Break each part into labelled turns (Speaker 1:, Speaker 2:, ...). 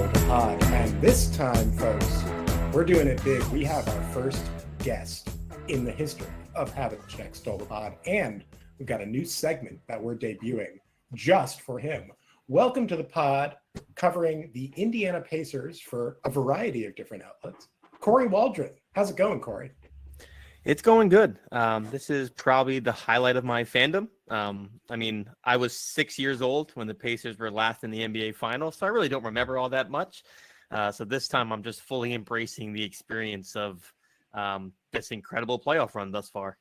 Speaker 1: Stole the Pod. And this time, folks, we're doing it big. We have our first guest in the history of Havlicek Stole the Pod. And we've got a new segment that we're debuting just for him. Welcome to the pod, covering the Indiana Pacers for a variety of different outlets. Kory Waldron. How's it going, Kory?
Speaker 2: It's going good. This is probably the highlight of my fandom. I was 6 years old when the Pacers were last in the NBA Finals, so I really don't remember all that much. So this time I'm just fully embracing the experience of this incredible playoff run thus far.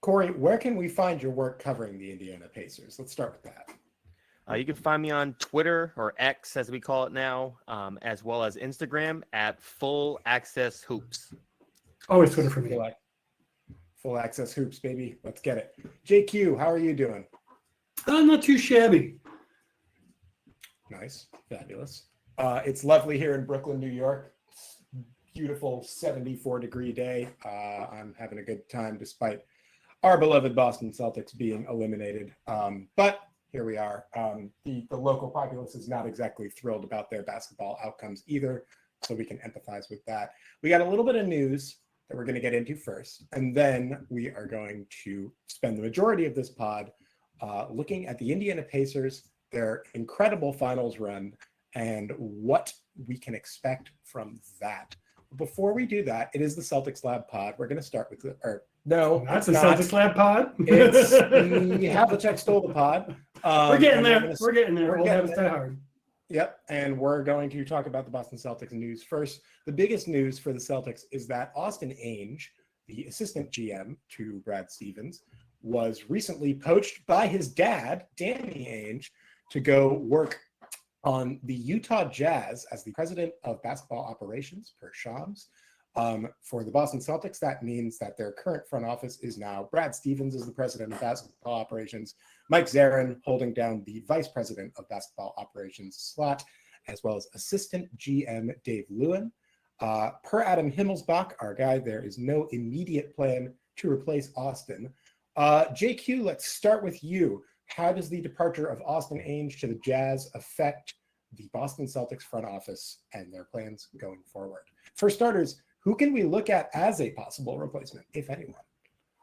Speaker 1: Kory, where can we find your work covering the Indiana Pacers? Let's start with that.
Speaker 2: You can find me on Twitter, or X as we call it now, as well as Instagram at Full Access Hoops.
Speaker 3: Always Twitter for me.
Speaker 1: Full Access Hoops, baby. Let's get it. JQ, how are you doing?
Speaker 3: Not too shabby.
Speaker 1: Nice. Fabulous. It's lovely here in Brooklyn, New York. Beautiful 74-degree day. I'm having a good time despite our beloved Boston Celtics being eliminated. But here we are. The local populace is not exactly thrilled about their basketball outcomes either, so we can empathize with that. We got a little bit of news that we're going to get into first, and then we are going to spend the majority of this pod looking at the Indiana Pacers, their incredible finals run, and what we can expect from that. Before we do that, it is the Celtics Lab pod. We're going to start with no,
Speaker 3: that's the Celtics Lab pod.
Speaker 1: It's the Havlicek Stole the Pod.
Speaker 3: We're getting there. We're getting there. We'll have it hard.
Speaker 1: Yep, and we're going to talk about the Boston Celtics news first. The biggest news for the Celtics is that Austin Ainge, the assistant GM to Brad Stevens, was recently poached by his dad, Danny Ainge, to go work on the Utah Jazz as the president of basketball operations per Shams. For the Boston Celtics, that means that their current front office is now Brad Stevens is the president of basketball operations, Mike Zarin holding down the vice president of basketball operations slot, as well as assistant GM Dave Lewin. Per Adam Himmelsbach, our guy, there is no immediate plan to replace Austin. JQ, let's start with you. How does the departure of Austin Ainge to the Jazz affect the Boston Celtics front office and their plans going forward? For starters, who can we look at as a possible replacement, if anyone?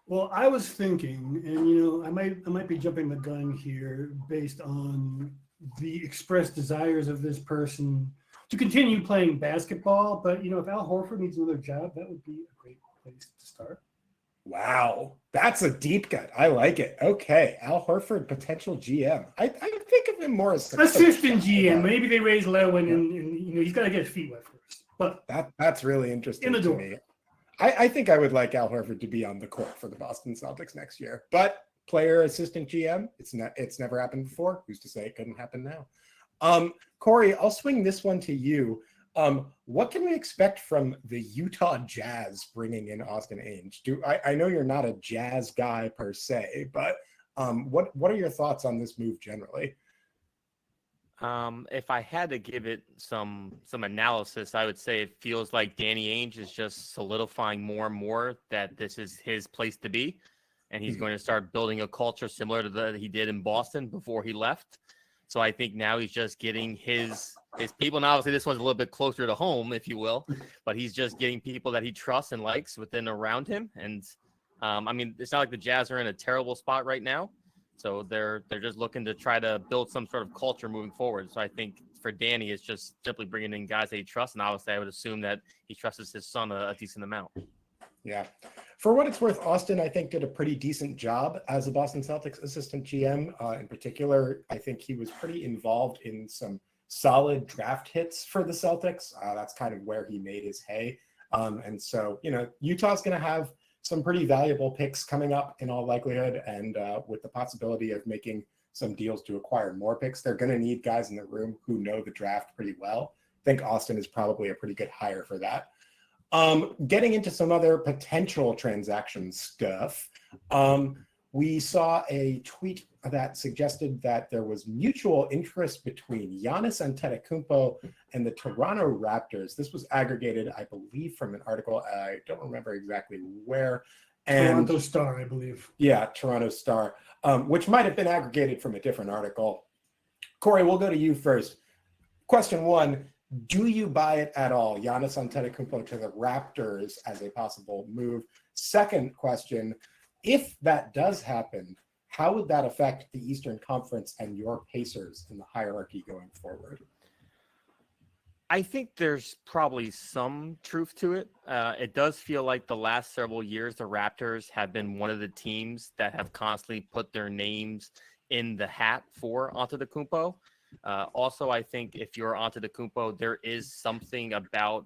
Speaker 3: Well, I was thinking, and I might be jumping the gun here based on the expressed desires of this person to continue playing basketball. But if Al Horford needs another job, that would be a great place to start.
Speaker 1: Wow, that's a deep cut. I like it. Okay, Al Horford, potential GM. I think of him more as
Speaker 3: assistant GM. Maybe they raise Lewin, and he's got to get his feet wet first. But
Speaker 1: that's really interesting to me. I think I would like Al Horford to be on the court for the Boston Celtics next year. But player assistant GM, it's never happened before. Who's to say it couldn't happen now? Kory, I'll swing this one to you. What can we expect from the Utah Jazz bringing in Austin Ainge? I know you're not a Jazz guy per se, but what are your thoughts on this move generally?
Speaker 2: If I had to give it some analysis, I would say it feels like Danny Ainge is just solidifying more and more that this is his place to be, and he's going to start building a culture similar to that he did in Boston before he left. So I think now he's just getting his people, and obviously this one's a little bit closer to home, if you will, but he's just getting people that he trusts and likes within around him. And it's not like the Jazz are in a terrible spot right now. So they're just looking to try to build some sort of culture moving forward. So I think for Danny, it's just simply bringing in guys that he trusts. And obviously I would assume that he trusts his son a decent amount.
Speaker 1: Yeah. For what it's worth, Austin, I think, did a pretty decent job as a Boston Celtics assistant GM. In particular, I think he was pretty involved in some solid draft hits for the Celtics. That's kind of where he made his hay. And so, Utah's going to have some pretty valuable picks coming up in all likelihood. And with the possibility of making some deals to acquire more picks, they're going to need guys in the room who know the draft pretty well. I think Austin is probably a pretty good hire for that. Getting into some other potential transaction stuff, we saw a tweet that suggested that there was mutual interest between Giannis Antetokounmpo and the Toronto Raptors. This was aggregated, I believe, from an article. I don't remember exactly where.
Speaker 3: Toronto Star, I believe.
Speaker 1: Yeah, Toronto Star, which might have been aggregated from a different article. Kory, we'll go to you first. question one, do you buy it at all? Giannis Antetokounmpo to the Raptors as a possible move. Second question, if that does happen, how would that affect the Eastern Conference and your Pacers in the hierarchy going forward?
Speaker 2: I think there's probably some truth to it. It does feel like the last several years, the Raptors have been one of the teams that have constantly put their names in the hat for Antetokounmpo. Also, I think if you're Antetokounmpo, there is something about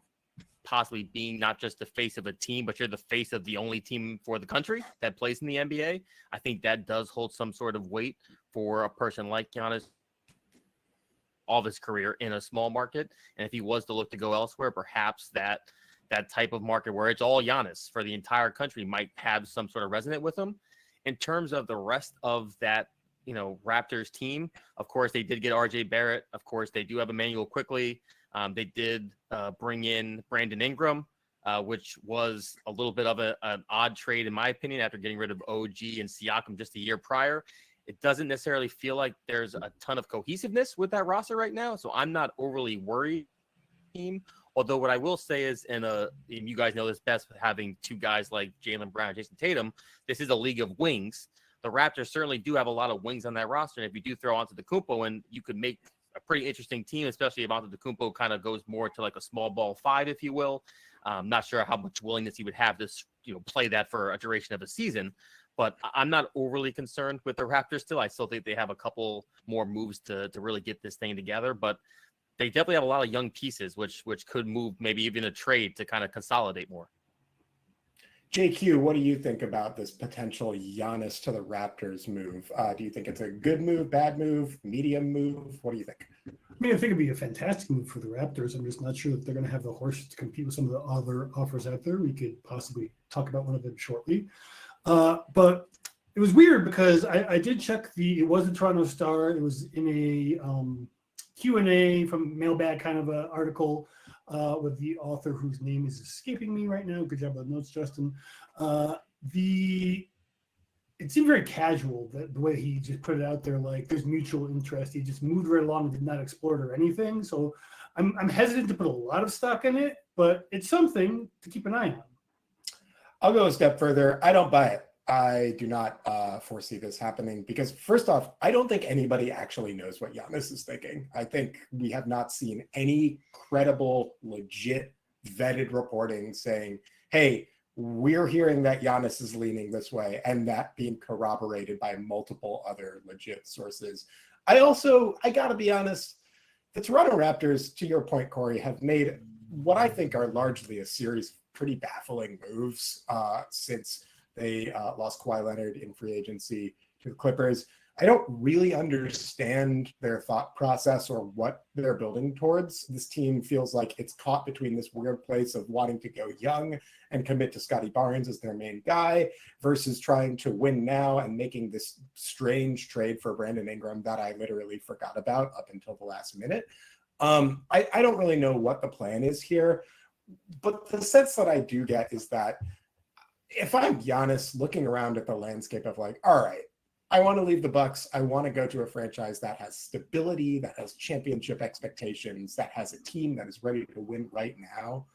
Speaker 2: possibly being not just the face of a team, but you're the face of the only team for the country that plays in the NBA. I think that does hold some sort of weight for a person like Giannis all of his career in a small market. And if he was to look to go elsewhere, perhaps that type of market where it's all Giannis for the entire country might have some sort of resonate with him. In terms of the rest of that, Raptors team, of course, they did get RJ Barrett. Of course, they do have Emmanuel Quickly. They did bring in Brandon Ingram, which was a little bit of an odd trade, in my opinion, after getting rid of OG and Siakam just a year prior. It doesn't necessarily feel like there's a ton of cohesiveness with that roster right now, so I'm not overly worried. Although what I will say is, and you guys know this best, having two guys like Jaylen Brown and Jason Tatum, this is a league of wings. The Raptors certainly do have a lot of wings on that roster, and if you do throw Antetokounmpo in, you could make a pretty interesting team, especially if Antetokounmpo kind of goes more to like a small ball five, if you will. Not sure how much willingness he would have to, play that for a duration of a season. But I'm not overly concerned with the Raptors still. I still think they have a couple more moves to really get this thing together. But they definitely have a lot of young pieces, which could move maybe even a trade to kind of consolidate more.
Speaker 1: JQ, what do you think about this potential Giannis to the Raptors move? Do you think it's a good move, bad move, medium move? What do you think?
Speaker 3: I mean, I think it'd be a fantastic move for the Raptors. I'm just not sure that they're going to have the horses to compete with some of the other offers out there. We could possibly talk about one of them shortly. But it was weird because I did check it was the Toronto Star. It was in a Q&A from Mailbag kind of an article with the author whose name is escaping me right now. Good job on the notes, Justin. It seemed very casual, the way he just put it out there, like there's mutual interest. He just moved right along and did not explore it or anything. So I'm hesitant to put a lot of stock in it, but it's something to keep an eye on.
Speaker 1: I'll go a step further. I don't buy it. I do not foresee this happening because, first off, I don't think anybody actually knows what Giannis is thinking. I think we have not seen any credible, legit, vetted reporting saying, hey, we're hearing that Giannis is leaning this way, and that being corroborated by multiple other legit sources. I got to be honest, the Toronto Raptors, to your point, Kory, have made what I think are largely a series of pretty baffling moves since they lost Kawhi Leonard in free agency to the Clippers. I don't really understand their thought process or what they're building towards. This team feels like it's caught between this weird place of wanting to go young and commit to Scotty Barnes as their main guy versus trying to win now and making this strange trade for Brandon Ingram that I literally forgot about up until the last minute. I don't really know what the plan is here, but the sense that I do get is that if I'm Giannis looking around at the landscape of like, all right, I want to leave the Bucks. I want to go to a franchise that has stability, that has championship expectations, that has a team that is ready to win right now.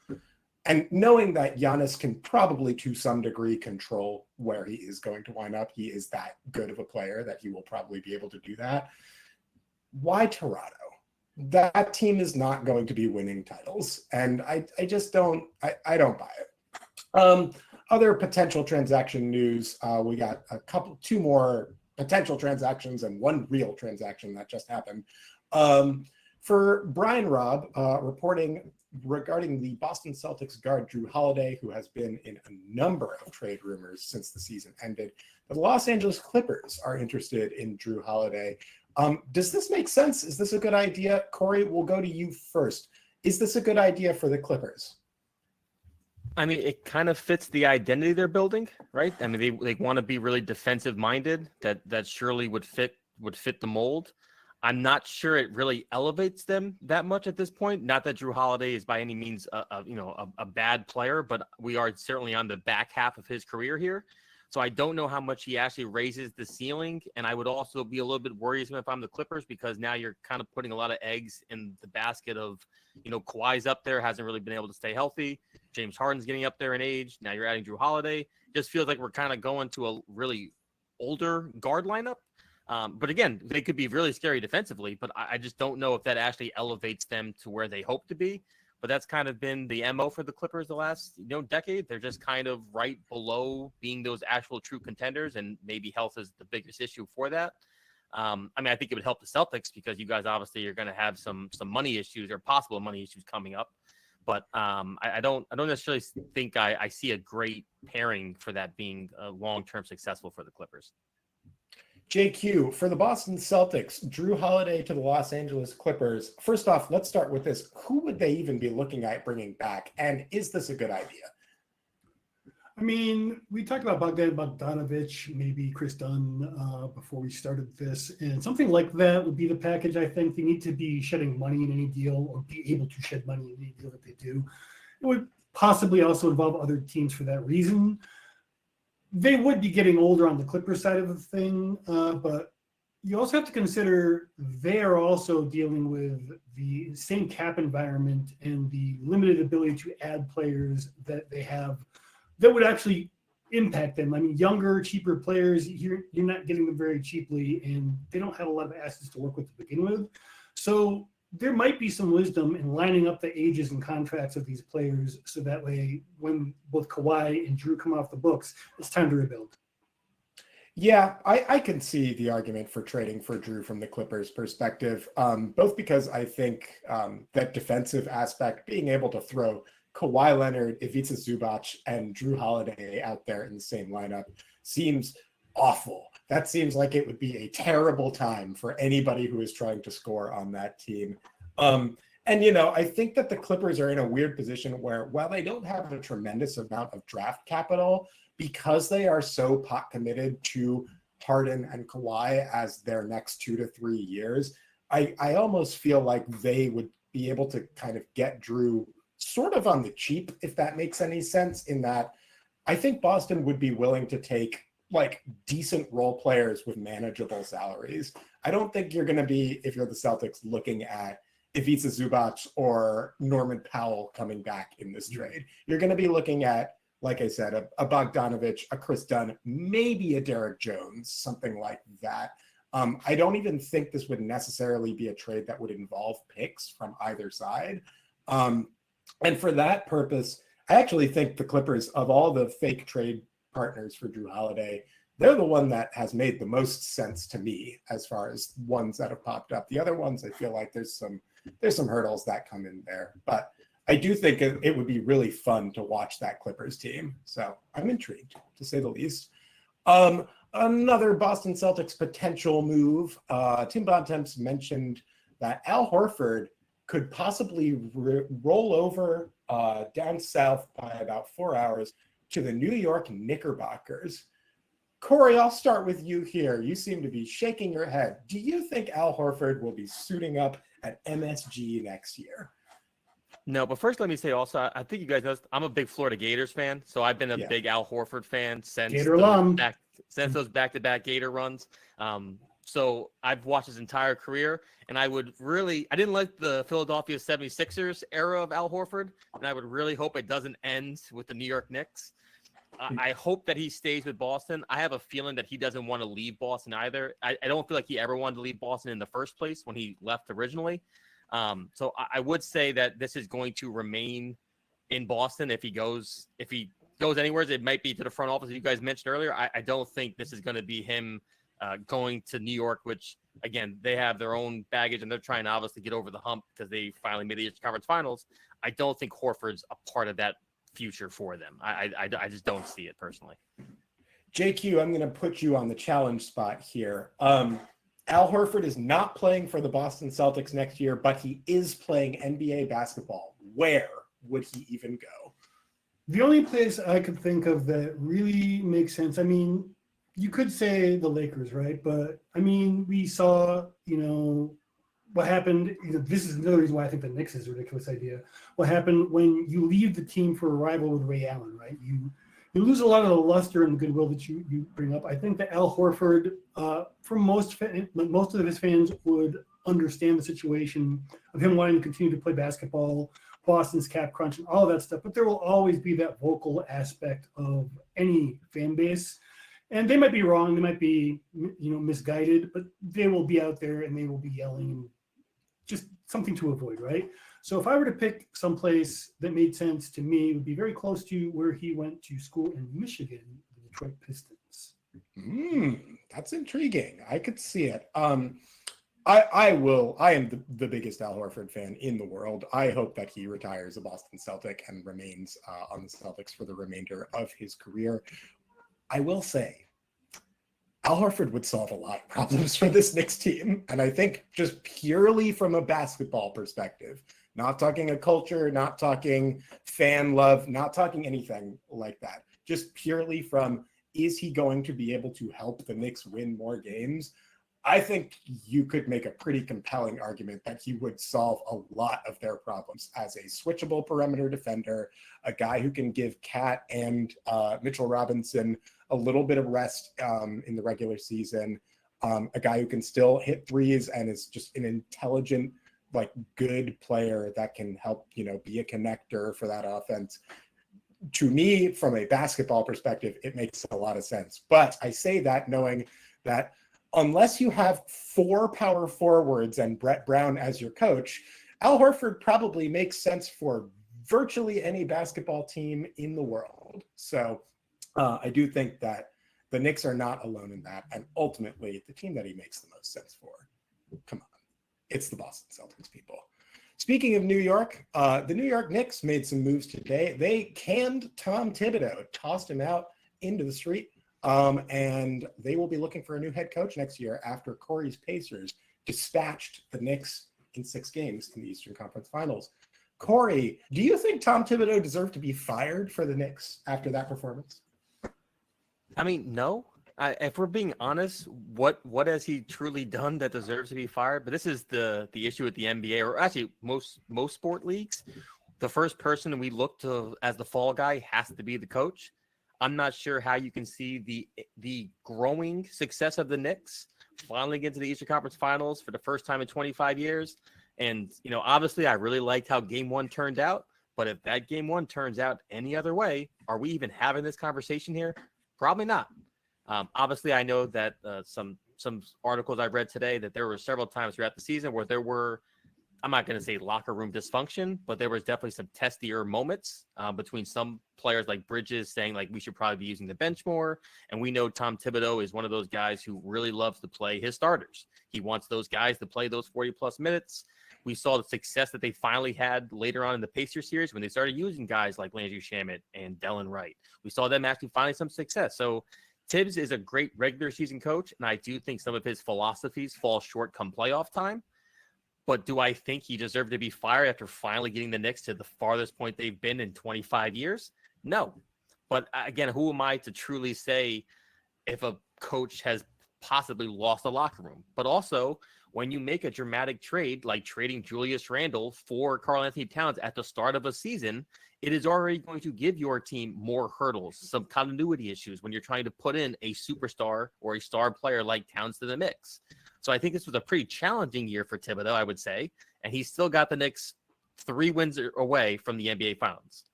Speaker 1: And knowing that Giannis can probably to some degree control where he is going to wind up, he is that good of a player that he will probably be able to do that. Why Toronto? That team is not going to be winning titles. And I just don't buy it. Other potential transaction news, we got two more potential transactions and one real transaction that just happened. For Brian Robb, reporting regarding the Boston Celtics guard Drew Holiday, who has been in a number of trade rumors since the season ended. The Los Angeles Clippers are interested in Drew Holiday. Does this make sense? Is this a good idea? Kory, we'll go to you first. Is this a good idea for the Clippers?
Speaker 2: I mean, it kind of fits the identity they're building, right? I mean, they want to be really defensive minded. That surely would fit the mold. I'm not sure it really elevates them that much at this point. Not that Drew Holiday is by any means a bad player, but we are certainly on the back half of his career here. So I don't know how much he actually raises the ceiling. And I would also be a little bit worried if I'm the Clippers, because now you're kind of putting a lot of eggs in the basket of, Kawhi's up there, hasn't really been able to stay healthy. James Harden's getting up there in age. Now you're adding Drew Holiday. Just feels like we're kind of going to a really older guard lineup. But again, they could be really scary defensively, but I just don't know if that actually elevates them to where they hope to be. But that's kind of been the MO for the Clippers the last, decade. They're just kind of right below being those actual true contenders, and maybe health is the biggest issue for that. I think it would help the Celtics, because you guys obviously are going to have some money issues, or possible money issues coming up. But I don't necessarily think I see a great pairing for that being long-term successful for the Clippers.
Speaker 1: JQ, for the Boston Celtics, Drew Holiday to the Los Angeles Clippers. First off, let's start with this. Who would they even be looking at bringing back? And is this a good idea?
Speaker 3: I mean, we talked about Bogdanovich, maybe Chris Dunn before we started this. And something like that would be the package, I think. They need to be shedding money in any deal, or be able to shed money in any deal that they do. It would possibly also involve other teams for that reason. They would be getting older on the Clippers side of the thing, but you also have to consider they are also dealing with the same cap environment and the limited ability to add players that they have that would actually impact them. I mean, younger, cheaper players, you're not getting them very cheaply, and they don't have a lot of assets to work with to begin with. So there might be some wisdom in lining up the ages and contracts of these players, so that way when both Kawhi and Drew come off the books, it's time to rebuild.
Speaker 1: Yeah, I can see the argument for trading for Drew from the Clippers perspective, both because I think that defensive aspect, being able to throw Kawhi Leonard, Ivica Zubac, and Drew Holiday out there in the same lineup seems awful. That seems like it would be a terrible time for anybody who is trying to score on that team. I think that the Clippers are in a weird position where, while they don't have a tremendous amount of draft capital, because they are so pot committed to Harden and Kawhi as their next 2 to 3 years, I almost feel like they would be able to kind of get Drew sort of on the cheap, if that makes any sense, in that I think Boston would be willing to take like decent role players with manageable salaries. I don't think you're going to be, if you're the Celtics, looking at Ivica Zubac or Norman Powell coming back in this trade. You're going to be looking at, like I said, a Bogdanovich, a Chris Dunn, maybe a Derek Jones, something like that. I don't even think this would necessarily be a trade that would involve picks from either side. And for that purpose, I actually think the Clippers, of all the fake trade partners for Drew Holiday, they're the one that has made the most sense to me as far as ones that have popped up. The other ones, I feel like there's some hurdles that come in there, but I do think it would be really fun to watch that Clippers team. So I'm intrigued, to say the least. Another Boston Celtics potential move. Tim Bontemps mentioned that Al Horford could possibly roll over down south by about 4 hours to the New York Knickerbockers. Kory, I'll start with you here. You seem to be shaking your head. Do you think Al Horford will be suiting up at MSG next year?
Speaker 2: No, but first let me say also, I think you guys know I'm a big Florida Gators fan, so I've been a big Al Horford fan since those back-to-back Gator runs. So I've watched his entire career, and I didn't like the Philadelphia 76ers era of Al Horford, and I would really hope it doesn't end with the New York Knicks. I hope that he stays with Boston. I have a feeling that he doesn't want to leave Boston either. I don't feel like he ever wanted to leave Boston in the first place when he left originally. So I would say that this is going to remain in Boston. If he goes anywhere, it might be to the front office, as you guys mentioned earlier. I don't think this is going to be him going to New York, which, again, they have their own baggage, and they're trying to obviously get over the hump because they finally made the Eastern Conference Finals. I don't think Horford's a part of that future for them. I just don't see it personally.
Speaker 1: JQ, I'm going to put you on the challenge spot here. Al Horford is not playing for the Boston Celtics next year, but he is playing NBA basketball. Where would he even go?
Speaker 3: The only place I could think of that really makes sense, I mean, you could say the Lakers, right? But, I mean, we saw, what happened. This is another reason why I think the Knicks is a ridiculous idea. What happened when you leave the team for a rival with Ray Allen, right? You you lose a lot of the luster and goodwill that you bring up. I think that Al Horford, for most of his fans, would understand the situation of him wanting to continue to play basketball, Boston's cap crunch, and all of that stuff. But there will always be that vocal aspect of any fan base. And they might be wrong, they might be, misguided, but they will be out there and they will be yelling, just something to avoid, right? So if I were to pick someplace that made sense to me, it would be very close to where he went to school in Michigan, the Detroit Pistons.
Speaker 1: That's intriguing. I could see it. I am the biggest Al Horford fan in the world. I hope that he retires a Boston Celtic and remains on the Celtics for the remainder of his career. I will say, Al Horford would solve a lot of problems for this Knicks team. And I think just purely from a basketball perspective, not talking a culture, not talking fan love, not talking anything like that, just purely from, is he going to be able to help the Knicks win more games? I think you could make a pretty compelling argument that he would solve a lot of their problems as a switchable perimeter defender, a guy who can give Cat and Mitchell Robinson a little bit of rest in the regular season, a guy who can still hit threes and is just an intelligent, good player that can help, be a connector for that offense. To me, from a basketball perspective, it makes a lot of sense. But I say that knowing that unless you have 4 power forwards and Brett Brown as your coach, Al Horford probably makes sense for virtually any basketball team in the world. So I do think that the Knicks are not alone in that. And ultimately, the team that he makes the most sense for, come on, it's the Boston Celtics, people. Speaking of New York, the New York Knicks made some moves today. They canned Tom Thibodeau, tossed him out into the street. And they will be looking for a new head coach next year after Kory's Pacers dispatched the Knicks in 6 games in the Eastern Conference Finals. Kory, do you think Tom Thibodeau deserved to be fired for the Knicks after that performance?
Speaker 2: I mean, no. If we're being honest, what has he truly done that deserves to be fired? But this is the issue with the NBA, or actually most sport leagues. The first person we look to as the fall guy has to be the coach. I'm not sure how you can see the growing success of the Knicks finally get to the Eastern Conference Finals for the first time in 25 years. And, obviously I really liked how game 1 turned out, but if that game 1 turns out any other way, are we even having this conversation here? Probably not. Obviously I know that some articles I've read today that there were several times throughout the season where there were, I'm not going to say locker room dysfunction, but there was definitely some testier moments between some players like Bridges saying we should probably be using the bench more. And we know Tom Thibodeau is one of those guys who really loves to play his starters. He wants those guys to play those 40 plus minutes. We saw the success that they finally had later on in the Pacers series when they started using guys like Landry Shamet and Delon Wright. We saw them actually finding some success. So Tibbs is a great regular season coach. And I do think some of his philosophies fall short come playoff time. But do I think he deserved to be fired after finally getting the Knicks to the farthest point they've been in 25 years? No. But again, who am I to truly say if a coach has possibly lost the locker room? But also, when you make a dramatic trade like trading Julius Randle for Karl-Anthony Towns at the start of a season, it is already going to give your team more hurdles, some continuity issues when you're trying to put in a superstar or a star player like Towns to the mix. So I think this was a pretty challenging year for Thibodeau, I would say. And he's still got the Knicks 3 wins away from the NBA Finals.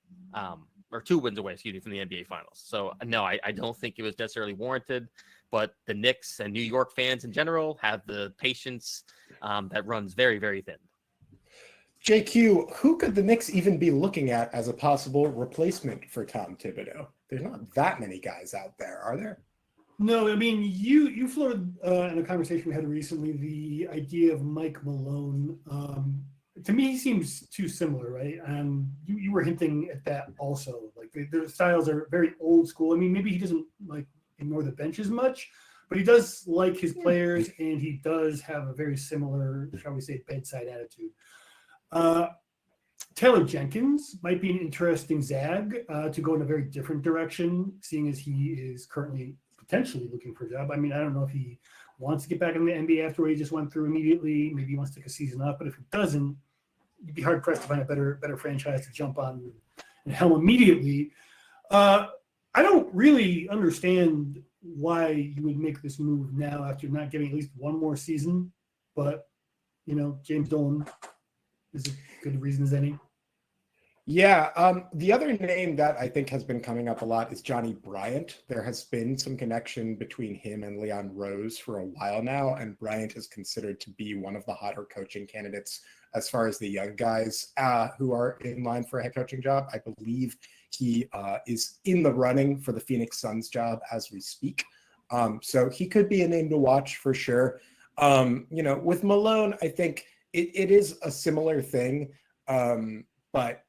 Speaker 2: Or 2 wins away, from the NBA Finals. So, no, I don't think it was necessarily warranted. But the Knicks and New York fans in general have the patience that runs very, very thin.
Speaker 1: JQ, who could the Knicks even be looking at as a possible replacement for Tom Thibodeau? There's not that many guys out there, are there?
Speaker 3: No, I mean, you floated in a conversation we had recently the idea of Mike Malone. To me, he seems too similar, right? You were hinting at that also. Their styles are very old school. I mean, maybe he doesn't ignore the bench as much, but he does like his players, and he does have a very similar, shall we say, bedside attitude. Taylor Jenkins might be an interesting zag to go in a very different direction, seeing as he is currently potentially looking for a job. I mean, I don't know if he wants to get back in the NBA after what he just went through immediately. Maybe he wants to take a season off, but if he doesn't, you'd be hard pressed to find a better franchise to jump on and helm immediately. I don't really understand why you would make this move now after not getting at least one more season. But, James Dolan is as good a reason as any.
Speaker 1: Yeah, the other name that I think has been coming up a lot is Johnny Bryant. There has been some connection between him and Leon Rose for a while now, and Bryant is considered to be one of the hotter coaching candidates as far as the young guys who are in line for a head coaching job. I believe he is in the running for the Phoenix Suns job as we speak. So he could be a name to watch for sure. With Malone, I think it is a similar thing. But,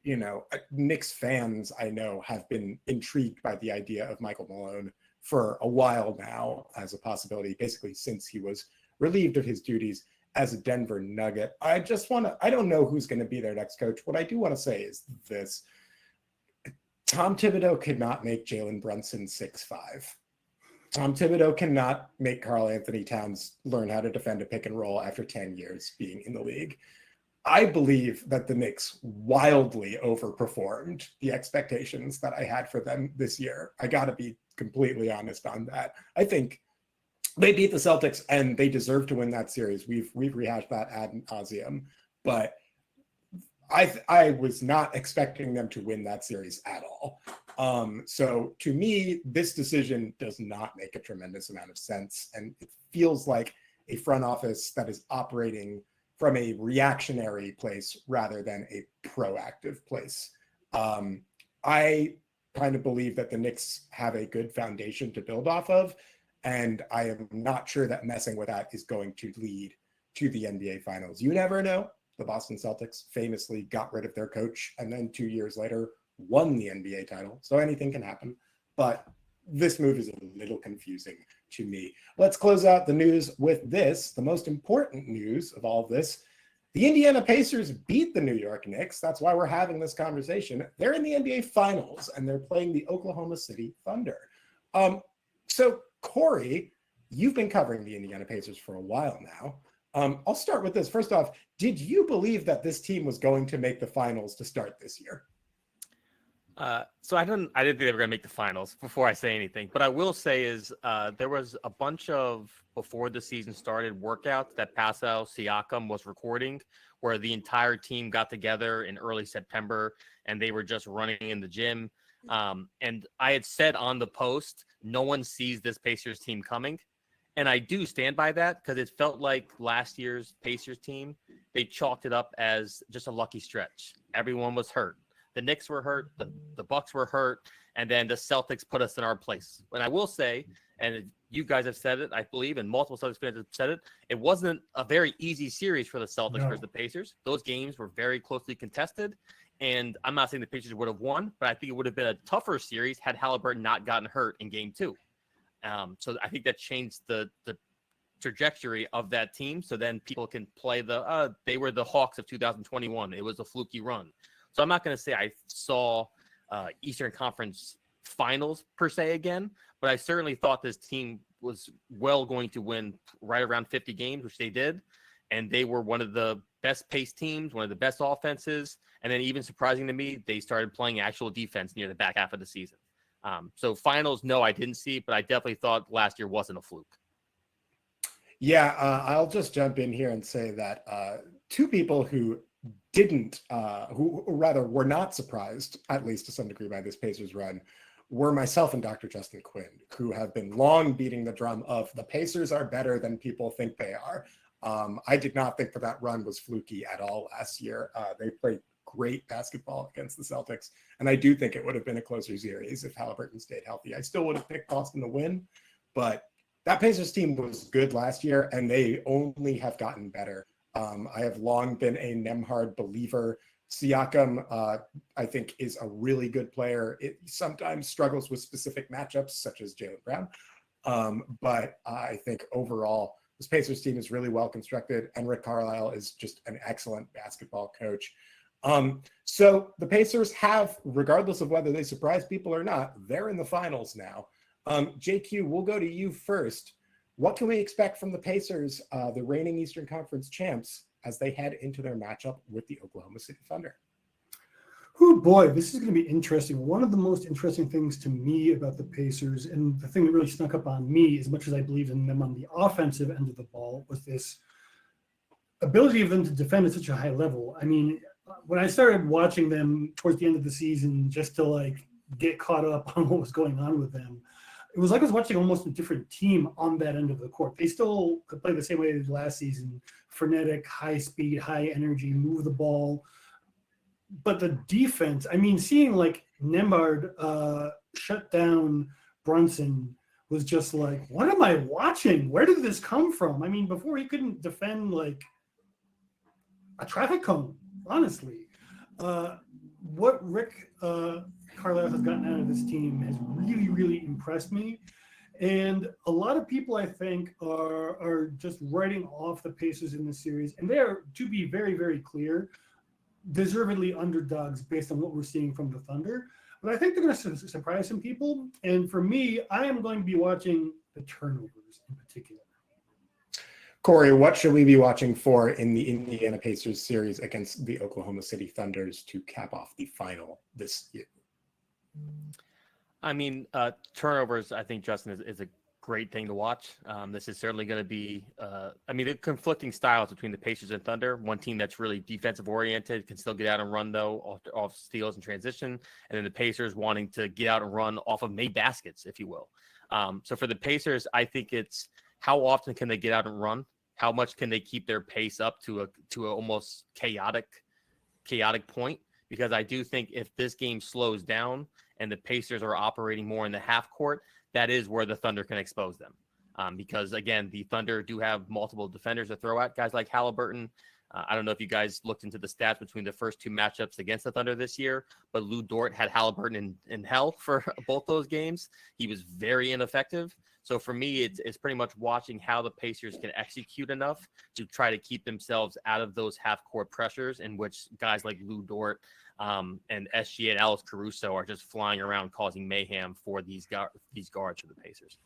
Speaker 1: Knicks fans, I know, have been intrigued by the idea of Michael Malone for a while now as a possibility, basically since he was relieved of his duties as a Denver Nugget. I don't know who's going to be their next coach. What I do want to say is this. Tom Thibodeau could not make Jalen Brunson 6'5". Tom Thibodeau cannot make Karl Anthony Towns learn how to defend a pick and roll after 10 years being in the league. I believe that the Knicks wildly overperformed the expectations that I had for them this year. I got to be completely honest on that. I think they beat the Celtics and they deserve to win that series. We've rehashed that ad nauseum, but I was not expecting them to win that series at all. So to me, this decision does not make a tremendous amount of sense. And it feels like a front office that is operating from a reactionary place rather than a proactive place. I kind of believe that the Knicks have a good foundation to build off of, and I am not sure that messing with that is going to lead to the NBA Finals. You never know. The Boston Celtics famously got rid of their coach and then 2 years later won the NBA title. So anything can happen. But this move is a little confusing to me. Let's close out the news with this. The most important news of all of this: the Indiana Pacers beat the New York Knicks. That's why we're having this conversation. They're in the NBA Finals, and they're playing the Oklahoma City Thunder. So, Kory, you've been covering the Indiana Pacers for a while now. I'll start with this. First off, did you believe that this team was going to make the finals to start this year?
Speaker 2: So I didn't think they were going to make the finals before I say anything. But I will say is there was a bunch of, before the season started, workouts that Pascal Siakam was recording where the entire team got together in early September and they were just running in the gym. And I had said on the post, no one sees this Pacers team coming. And I do stand by that because it felt like last year's Pacers team, they chalked it up as just a lucky stretch. Everyone was hurt. The Knicks were hurt, the Bucks were hurt, and then the Celtics put us in our place. And I will say, and you guys have said it, I believe, and multiple Celtics fans have said it, it wasn't a very easy series for the Celtics versus the Pacers. Those games were very closely contested, and I'm not saying the Pacers would have won, but I think it would have been a tougher series had Halliburton not gotten hurt in Game 2. So I think that changed the trajectory of that team. So then people can play they were the Hawks of 2021. It was a fluky run. So I'm not going to say I saw Eastern Conference Finals per se again, but I certainly thought this team was going to win right around 50 games, which they did. And they were one of the best paced teams, one of the best offenses. And then even surprising to me, they started playing actual defense near the back half of the season. So finals, no, I didn't see, but I definitely thought last year wasn't a fluke.
Speaker 1: Yeah, I'll just jump in here and say that two people who were not surprised, at least to some degree, by this Pacers run, were myself and Dr. Justin Quinn, who have been long beating the drum of the Pacers are better than people think they are. I did not think that run was fluky at all last year. They played great basketball against the Celtics, and I do think it would have been a closer series if Halliburton stayed healthy. I still would have picked Boston to win, but that Pacers team was good last year, and they only have gotten better. I have long been a Nembhard believer. Siakam, I think, is a really good player. It sometimes struggles with specific matchups, such as Jaylen Brown. But I think overall, this Pacers team is really well constructed, and Rick Carlisle is just an excellent basketball coach. So the Pacers have, regardless of whether they surprise people or not, they're in the finals now. JQ, we'll go to you first. What can we expect from the Pacers, the reigning Eastern Conference champs, as they head into their matchup with the Oklahoma City Thunder?
Speaker 3: Oh boy, this is going to be interesting. One of the most interesting things to me about the Pacers, and the thing that really snuck up on me, as much as I believed in them on the offensive end of the ball, was this ability of them to defend at such a high level. I mean, when I started watching them towards the end of the season, just to like get caught up on what was going on with them, it was like I was watching almost a different team on that end of the court. They still could play the same way they did last season: frenetic, high speed, high energy, move the ball. But the defense, I mean, seeing like Nembhard shut down Brunson was just like, what am I watching? Where did this come from? I mean, before he couldn't defend like a traffic cone, honestly. What Rick Carlisle has gotten out of this team has really, really impressed me. And a lot of people, I think, are just writing off the Pacers in this series. And they are, to be very, very clear, deservedly underdogs based on what we're seeing from the Thunder. But I think they're going to surprise some people. And for me, I am going to be watching the turnovers in particular.
Speaker 1: Kory, what should we be watching for in the Indiana Pacers series against the Oklahoma City Thunders to cap off the final this year?
Speaker 2: I mean, turnovers, I think, Justin, is a great thing to watch. This is certainly going to be, the conflicting styles between the Pacers and Thunder. One team that's really defensive oriented can still get out and run, though, off steals and transition. And then the Pacers wanting to get out and run off of made baskets, if you will. So for the Pacers, I think it's how often can they get out and run? How much can they keep their pace up to a almost chaotic point? Because I do think if this game slows down and the Pacers are operating more in the half court, that is where the Thunder can expose them. Because, again, the Thunder do have multiple defenders to throw at, guys like Halliburton. I don't know if you guys looked into the stats between the first two matchups against the Thunder this year, but Lou Dort had Halliburton in hell for both those games. He was very ineffective. So for me, it's pretty much watching how the Pacers can execute enough to try to keep themselves out of those half-court pressures in which guys like Lou Dort and SGA and Alex Caruso are just flying around causing mayhem for these guards for the Pacers.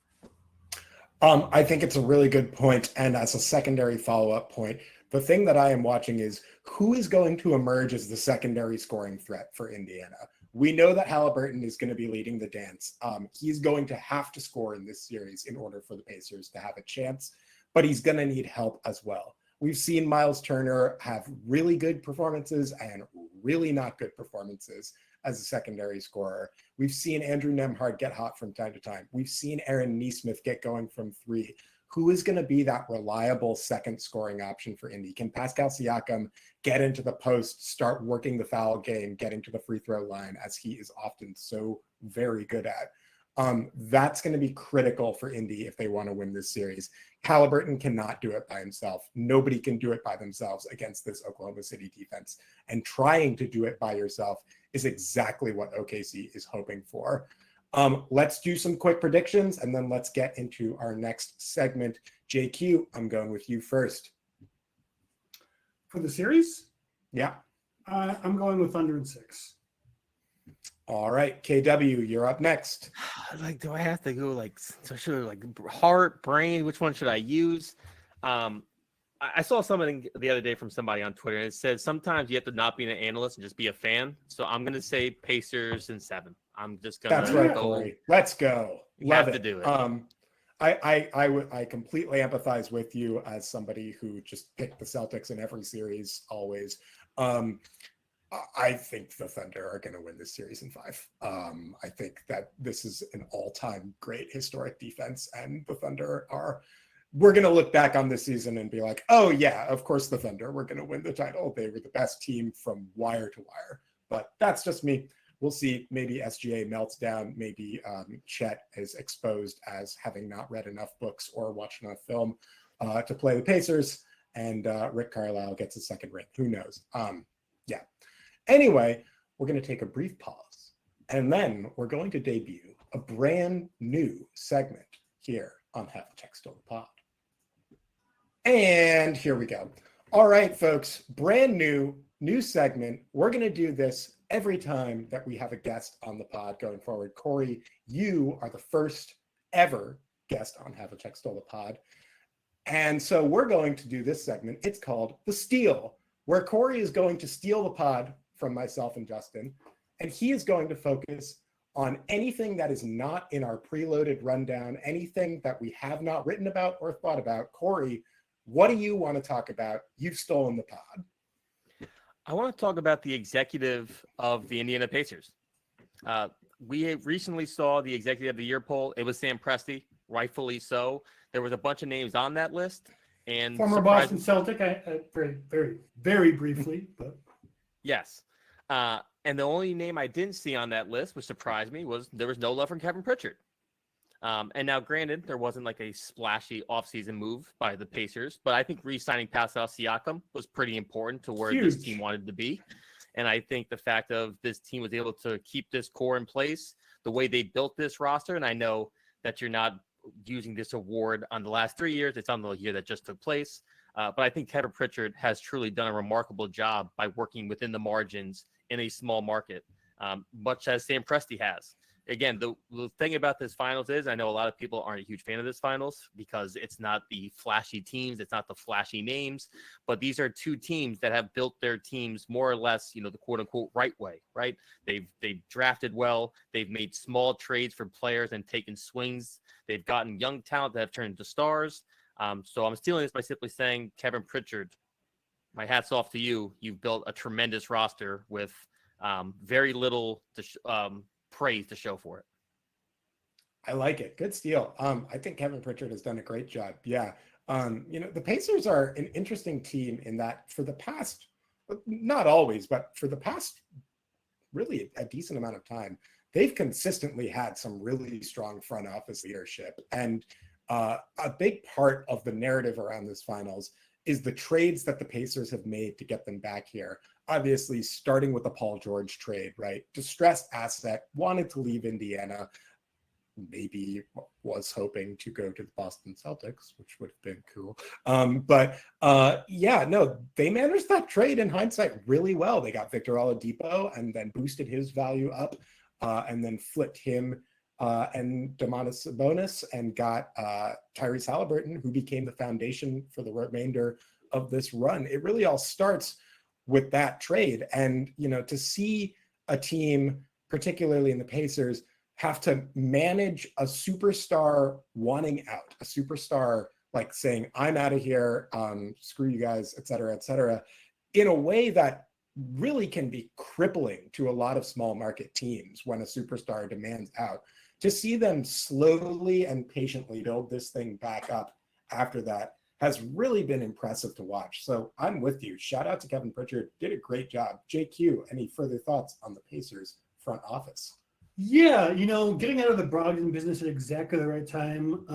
Speaker 1: I think it's a really good point. And as a secondary follow-up point, the thing that I am watching is who is going to emerge as the secondary scoring threat for Indiana. We know that Halliburton is going to be leading the dance. He's going to have to score in this series in order for the Pacers to have a chance, but he's going to need help as well. We've seen Miles Turner have really good performances and really not good performances as a secondary scorer. We've seen Andrew Nembhard get hot from time to time. We've seen Aaron Nesmith get going from three. Who is going to be that reliable second scoring option for Indy? Can Pascal Siakam get into the post, start working the foul game, getting to the free throw line, as he is often so very good at? That's going to be critical for Indy if they want to win this series. Halliburton cannot do it by himself. Nobody can do it by themselves against this Oklahoma City defense. And trying to do it by yourself is exactly what OKC is hoping for. Let's do some quick predictions, and then let's get into our next segment. JQ, I'm going with you first.
Speaker 3: For the series?
Speaker 1: Yeah.
Speaker 3: I'm going with Thunder in 6.
Speaker 1: All right, KW, you're up next.
Speaker 2: Like, do I have to go heart, brain? Which one should I use? I saw something the other day from somebody on Twitter, and it says sometimes you have to not be an analyst and just be a fan. So I'm going to say Pacers in 7. I'm just going to
Speaker 1: That's right, Kory. Let's go. Love it.
Speaker 2: To do it.
Speaker 1: I completely empathize with you as somebody who just picked the Celtics in every series, always. I think the Thunder are going to win this series in 5. I think that this is an all-time great historic defense, and the Thunder we're going to look back on this season and be like, oh yeah, of course the Thunder were going to win the title. They were the best team from wire to wire. But that's just me. We'll see. Maybe SGA melts down. Maybe Chet is exposed as having not read enough books or watched enough film to play the Pacers, and Rick Carlisle gets a second ring. Who knows? Yeah. Anyway, we're going to take a brief pause, and then we're going to debut a brand new segment here on Havlicek Stole the Pod. And here we go. All right, folks, brand new segment. We're going to do this every time that we have a guest on the pod going forward. Kory, you are the first ever guest on Havlicek Stole the Pod. And so we're going to do this segment. It's called The Steal, where Kory is going to steal the pod from myself and Justin, and he is going to focus on anything that is not in our preloaded rundown, anything that we have not written about or thought about. Kory, what do you want to talk about? You've stolen the pod.
Speaker 2: I want to talk about the executive of the Indiana Pacers. We recently saw the executive of the year poll. It was Sam Presti, rightfully so. There was a bunch of names on that list. And
Speaker 3: former Boston Celtic, very, very, very briefly, but
Speaker 2: yes. And the only name I didn't see on that list, which surprised me, was there was no love from Kevin Pritchard. And now, granted, there wasn't like a splashy offseason move by the Pacers, but I think re-signing Pascal Siakam was pretty important to where this team wanted to be. And I think the fact of this team was able to keep this core in place, the way they built this roster, and I know that you're not using this award on the last 3 years, it's on the year that just took place. But I think Kevin Pritchard has truly done a remarkable job by working within the margins in a small market, much as Sam Presti has. Again, the thing about this finals is I know a lot of people aren't a huge fan of this finals because it's not the flashy teams, it's not the flashy names, but these are two teams that have built their teams more or less, the quote unquote right way, right? They've drafted well, they've made small trades for players and taken swings. They've gotten young talent that have turned into stars. So I'm stealing this by simply saying, Kevin Pritchard, my hat's off to you. You've built a tremendous roster with very little praise to show for it.
Speaker 1: I like it. Good steal. I think Kevin Pritchard has done a great job. Yeah. The Pacers are an interesting team in that for the past, not always, but for the past really a decent amount of time, they've consistently had some really strong front office leadership. And a big part of the narrative around this finals is the trades that the Pacers have made to get them back here. Obviously, starting with the Paul George trade, right? Distressed asset, wanted to leave Indiana, maybe was hoping to go to the Boston Celtics, which would have been cool. They managed that trade in hindsight really well. They got Victor Oladipo and then boosted his value up and then flipped him and Domantas Sabonis and got Tyrese Halliburton, who became the foundation for the remainder of this run. It really all starts with that trade. And, to see a team, particularly in the Pacers, have to manage a superstar wanting out, a superstar like saying, I'm out of here, screw you guys, et cetera, in a way that really can be crippling to a lot of small market teams when a superstar demands out. To see them slowly and patiently build this thing back up after that has really been impressive to watch. So I'm with you. Shout out to Kevin Pritchard. Did a great job. JQ, any further thoughts on the Pacers front office?
Speaker 3: Yeah, getting out of the Brogdon business at exactly the right time,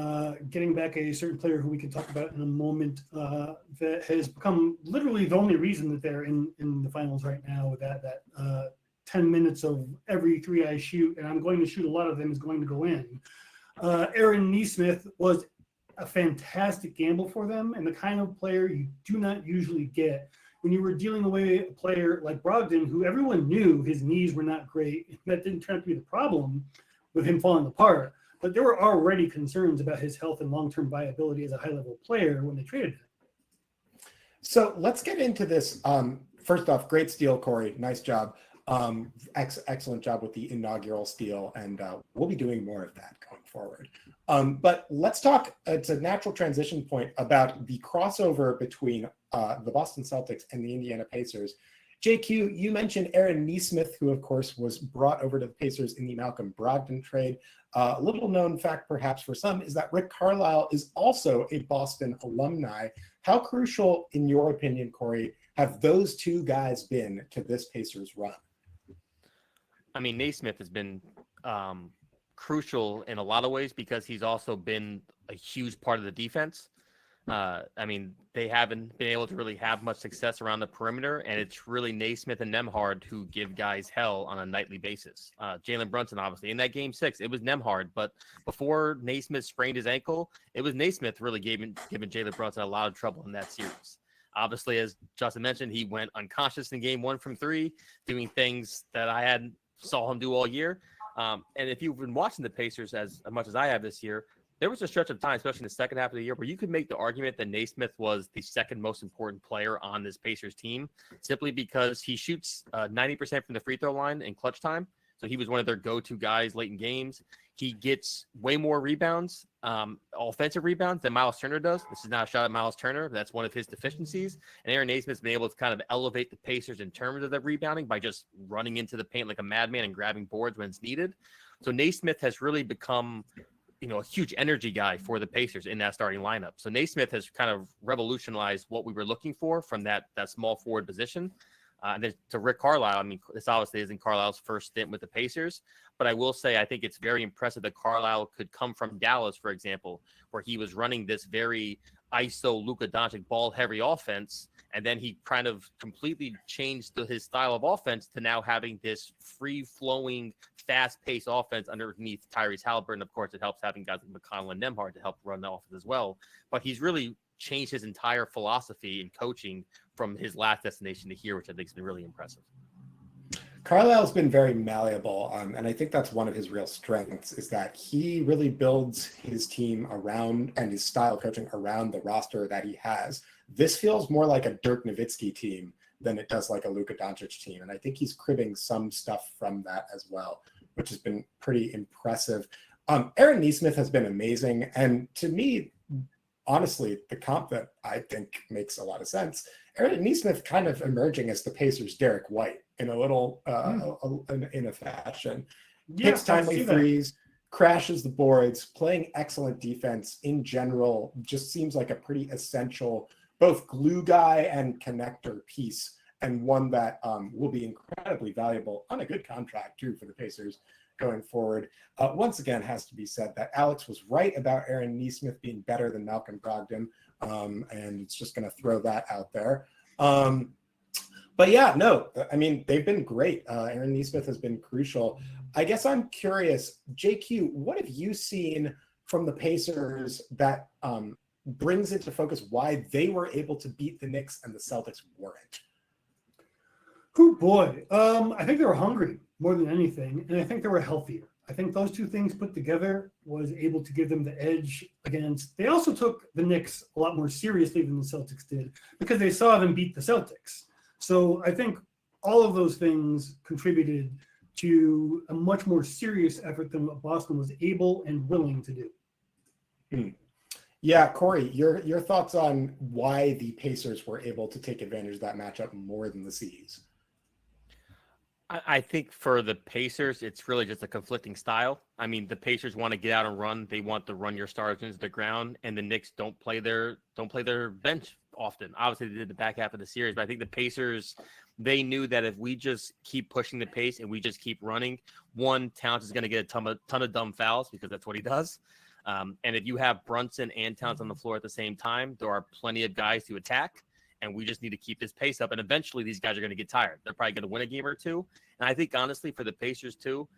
Speaker 3: getting back a certain player who we can talk about in a moment that has become literally the only reason that they're in the finals right now with that 10 minutes of every three I shoot, and I'm going to shoot a lot of them, is going to go in. Aaron Nesmith was a fantastic gamble for them and the kind of player you do not usually get when you were dealing with a player like Brogdon, who everyone knew his knees were not great. That didn't turn out to be the problem with him falling apart, but there were already concerns about his health and long-term viability as a high-level player when they traded him.
Speaker 1: So let's get into this. First off, great steal, Kory. Nice job. Excellent job with the inaugural steal, and we'll be doing more of that going forward. But let's talk, it's a natural transition point about the crossover between the Boston Celtics and the Indiana Pacers. JQ, you mentioned Aaron Nesmith, who of course was brought over to the Pacers in the Malcolm Brogdon trade. A little known fact perhaps for some is that Rick Carlisle is also a Boston alumni. How crucial, in your opinion, Kory, have those two guys been to this Pacers run?
Speaker 2: I mean, Nesmith has been crucial in a lot of ways because he's also been a huge part of the defense. They haven't been able to really have much success around the perimeter, and it's really Nesmith and Nembhard who give guys hell on a nightly basis. Jalen Brunson, obviously, in that game 6, it was Nembhard, but before Nesmith sprained his ankle, it was Nesmith really giving Jalen Brunson a lot of trouble in that series. Obviously, as Justin mentioned, he went unconscious in game 1 from 3, doing things that I hadn't saw him do all year. And if you've been watching the Pacers as much as I have this year, there was a stretch of time, especially in the second half of the year, where you could make the argument that Nesmith was the second most important player on this Pacers team, simply because he shoots 90% from the free throw line in clutch time. So he was one of their go-to guys late in games. He gets way more rebounds, offensive rebounds, than Miles Turner does. This is not a shot at Miles Turner. That's one of his deficiencies. And Aaron Nesmith's been able to kind of elevate the Pacers in terms of the rebounding by just running into the paint like a madman and grabbing boards when it's needed. So Nesmith has really become, a huge energy guy for the Pacers in that starting lineup. So Nesmith has kind of revolutionized what we were looking for from that small forward position. And then to Rick Carlisle, I mean, this obviously isn't Carlisle's first stint with the Pacers, but I will say I think it's very impressive that Carlisle could come from Dallas, for example, where he was running this very ISO Luka Doncic ball-heavy offense, and then he kind of completely changed his style of offense to now having this free-flowing, fast-paced offense underneath Tyrese Halliburton. Of course, it helps having guys like McConnell and Nembhard to help run the offense as well. But he's really changed his entire philosophy in coaching from his last destination to here, which I think has been really impressive.
Speaker 1: Carlisle's been very malleable, and I think that's one of his real strengths, is that he really builds his team around and his style of coaching around the roster that he has. This feels more like a Dirk Nowitzki team than it does like a Luka Doncic team, and I think he's cribbing some stuff from that as well, which has been pretty impressive. Aaron Nesmith has been amazing, and to me, honestly, the comp that I think makes a lot of sense, Aaron Nesmith kind of emerging as the Pacers' Derek White in a little, in a fashion.
Speaker 3: Yeah,
Speaker 1: Hits timely threes, crashes the boards, playing excellent defense in general, just seems like a pretty essential both glue guy and connector piece, and one that will be incredibly valuable on a good contract too for the Pacers going forward. Once again, has to be said that Alex was right about Aaron Nesmith being better than Malcolm Brogdon, and it's just going to throw that out there. But yeah, no, I mean, they've been great. Aaron Nesmith has been crucial. I guess I'm curious, JQ, what have you seen from the Pacers that brings into focus why they were able to beat the Knicks and the Celtics weren't?
Speaker 3: Oh boy, I think they were hungry more than anything, and I think they were healthier. I think those two things put together was able to give them the edge against. They also took the Knicks a lot more seriously than the Celtics did because they saw them beat the Celtics. So I think all of those things contributed to a much more serious effort than what Boston was able and willing to do.
Speaker 1: Yeah, Kory, your thoughts on why the Pacers were able to take advantage of that matchup more than the C's?
Speaker 2: I think for the Pacers, it's really just a conflicting style. I mean, the Pacers want to get out and run. They want to run your stars into the ground, and the Knicks don't play their bench often. Obviously, they did the back half of the series, but I think the Pacers, they knew that if we just keep pushing the pace and we just keep running, one, Towns is going to get a ton of dumb fouls because that's what he does. And if you have Brunson and Towns on the floor at the same time, there are plenty of guys to attack. And we just need to keep this pace up. And eventually these guys are going to get tired. They're probably going to win a game or two. And I think, honestly, for the Pacers, too,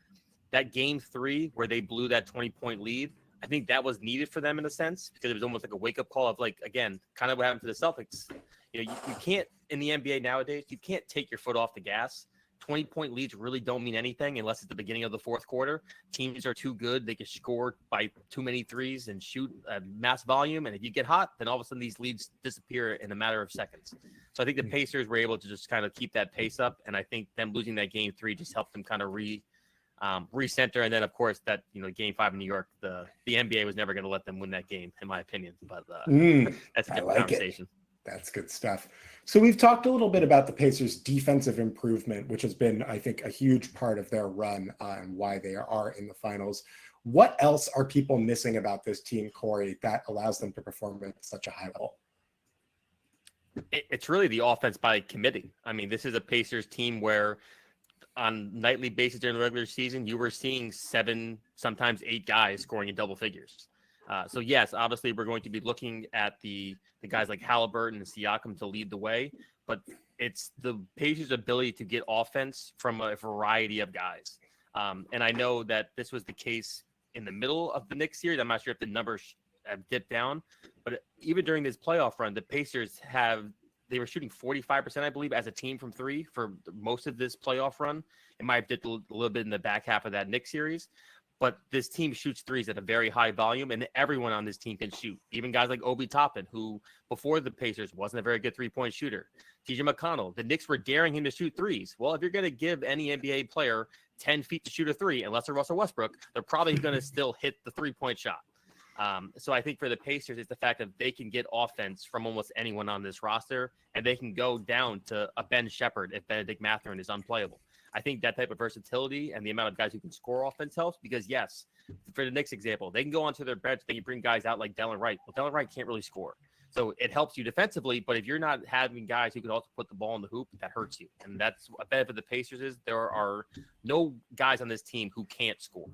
Speaker 2: that game 3 where they blew that 20-point lead, I think that was needed for them in a sense because it was almost like a wake-up call of, like, again, kind of what happened to the Celtics. You can't, in the NBA nowadays, you can't take your foot off the gas. 20-point leads really don't mean anything unless it's the beginning of the fourth quarter. Teams are too good. They can score by too many threes and shoot a mass volume. And if you get hot, then all of a sudden these leads disappear in a matter of seconds. So I think the Pacers were able to just kind of keep that pace up. And I think them losing that game 3 just helped them kind of recenter. And then, of course, that, game 5 in New York, the NBA was never going to let them win that game, in my opinion. But that's a different conversation.
Speaker 1: That's good stuff. So we've talked a little bit about the Pacers' defensive improvement, which has been, I think, a huge part of their run and why they are in the finals. What else are people missing about this team, Kory, that allows them to perform at such a high level?
Speaker 2: It's really the offense by committing. I mean, this is a Pacers team where on nightly basis during the regular season, you were seeing 7, sometimes 8 guys scoring in double figures. So yes, obviously we're going to be looking at the guys like Halliburton and Siakam to lead the way, but it's the Pacers' ability to get offense from a variety of guys. And I know that this was the case in the middle of the Knicks series. I'm not sure if the numbers have dipped down, but even during this playoff run, the Pacers they were shooting 45%, I believe, as a team from 3 for most of this playoff run. It might have dipped a little bit in the back half of that Knicks series. but this team shoots threes at a very high volume, and everyone on this team can shoot. Even guys like Obi Toppin, who before the Pacers wasn't a very good three-point shooter. TJ McConnell, the Knicks were daring him to shoot threes. Well, if you're going to give any NBA player 10 feet to shoot a three, unless they're Russell Westbrook, they're probably going to still hit the three-point shot. So I think for the Pacers, it's the fact that they can get offense from almost anyone on this roster, and they can go down to a Ben Shepherd if Benedict Mathurin is unplayable. I think that type of versatility and the amount of guys who can score offense helps because, yes, for the Knicks example, they can go onto their bench, they can bring guys out like Delon Wright. Well, Delon Wright can't really score. So it helps you defensively, but if you're not having guys who can also put the ball in the hoop, that hurts you. And that's a benefit of the Pacers is there are no guys on this team who can't score.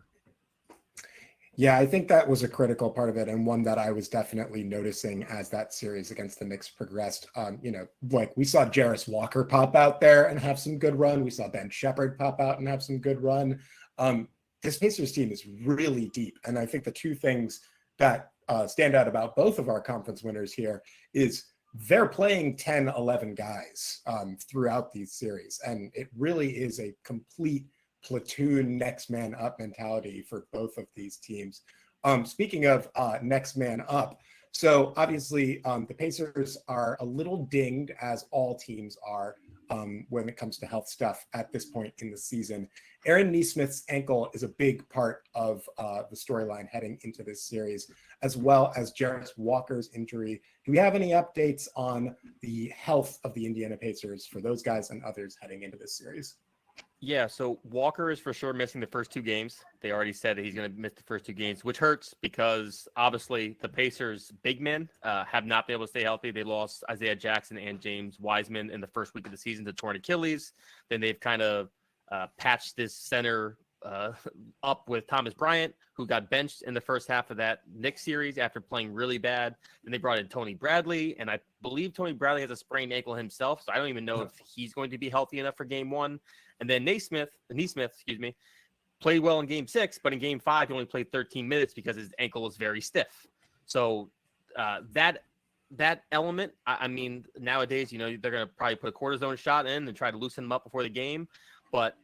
Speaker 1: Yeah, I think that was a critical part of it, and one that I was definitely noticing as that series against the Knicks progressed. Like we saw Jarris Walker pop out there and have some good run. We saw Ben Shepherd pop out and have some good run. This Pacers team is really deep, and I think the two things that stand out about both of our conference winners here is they're playing 10, 11 guys throughout these series, and it really is a complete platoon next man up mentality for both of these teams. Speaking of next man up, so obviously the Pacers are a little dinged, as all teams are when it comes to health stuff at this point in the season. Aaron Nesmith's ankle is a big part of the storyline heading into this series, as well as Jarris Walker's injury. Do we have any updates on the health of the Indiana Pacers for those guys and others heading into this series?
Speaker 2: Yeah, so Walker is for sure missing the first two games. They already said that he's going to miss the first two games, which hurts because obviously the Pacers' big men have not been able to stay healthy. They lost Isaiah Jackson and James Wiseman in the first week of the season to torn Achilles. Then they've kind of patched this center up with Thomas Bryant, who got benched in the first half of that Knicks series after playing really bad. Then they brought in Tony Bradley, and I believe Tony Bradley has a sprained ankle himself, so I don't even know if he's going to be healthy enough for game one. And then Nesmith, played well in game 6, but in game 5, he only played 13 minutes because his ankle was very stiff. So that element, I mean, nowadays, they're going to probably put a cortisone shot in and try to loosen him up before the game. But,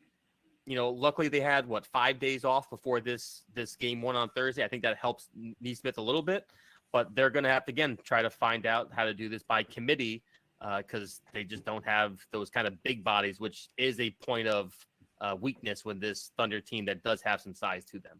Speaker 2: luckily they had, 5 days off before this game one on Thursday. I think that helps Nesmith a little bit. But they're going to have to, again, try to find out how to do this by committee, because they just don't have those kind of big bodies, which is a point of weakness with this Thunder team that does have some size to them.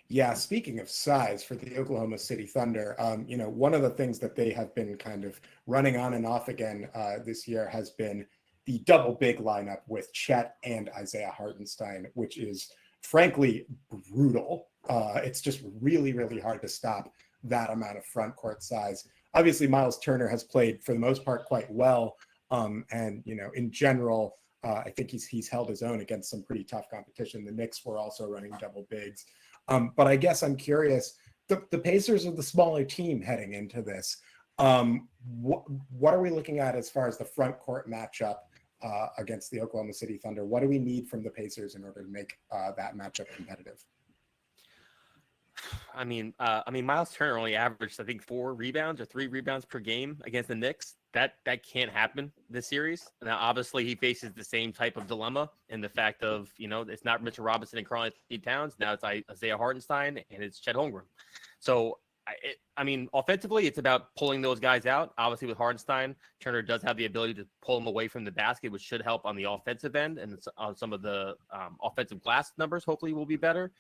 Speaker 1: Yeah, speaking of size for the Oklahoma City Thunder, one of the things that they have been kind of running on and off again this year has been the double big lineup with Chet and Isaiah Hartenstein, which is frankly brutal. It's just really, really hard to stop that amount of front court size. Obviously, Miles Turner has played for the most part quite well. And, in general, I think he's held his own against some pretty tough competition. The Knicks were also running double bigs. But I guess I'm curious, the Pacers are the smaller team heading into this. What are we looking at as far as the front court matchup against the Oklahoma City Thunder? What do we need from the Pacers in order to make that matchup competitive?
Speaker 2: I mean, Miles Turner only averaged, I think, 4 rebounds or 3 rebounds per game against the Knicks. That can't happen this series. Now, obviously, he faces the same type of dilemma in the fact of, it's not Mitchell Robinson and Karl-Anthony Towns. Now it's Isaiah Hartenstein and it's Chet Holmgren. So, offensively, it's about pulling those guys out. Obviously, with Hartenstein, Turner does have the ability to pull them away from the basket, which should help on the offensive end, and on some of the offensive glass numbers hopefully will be better.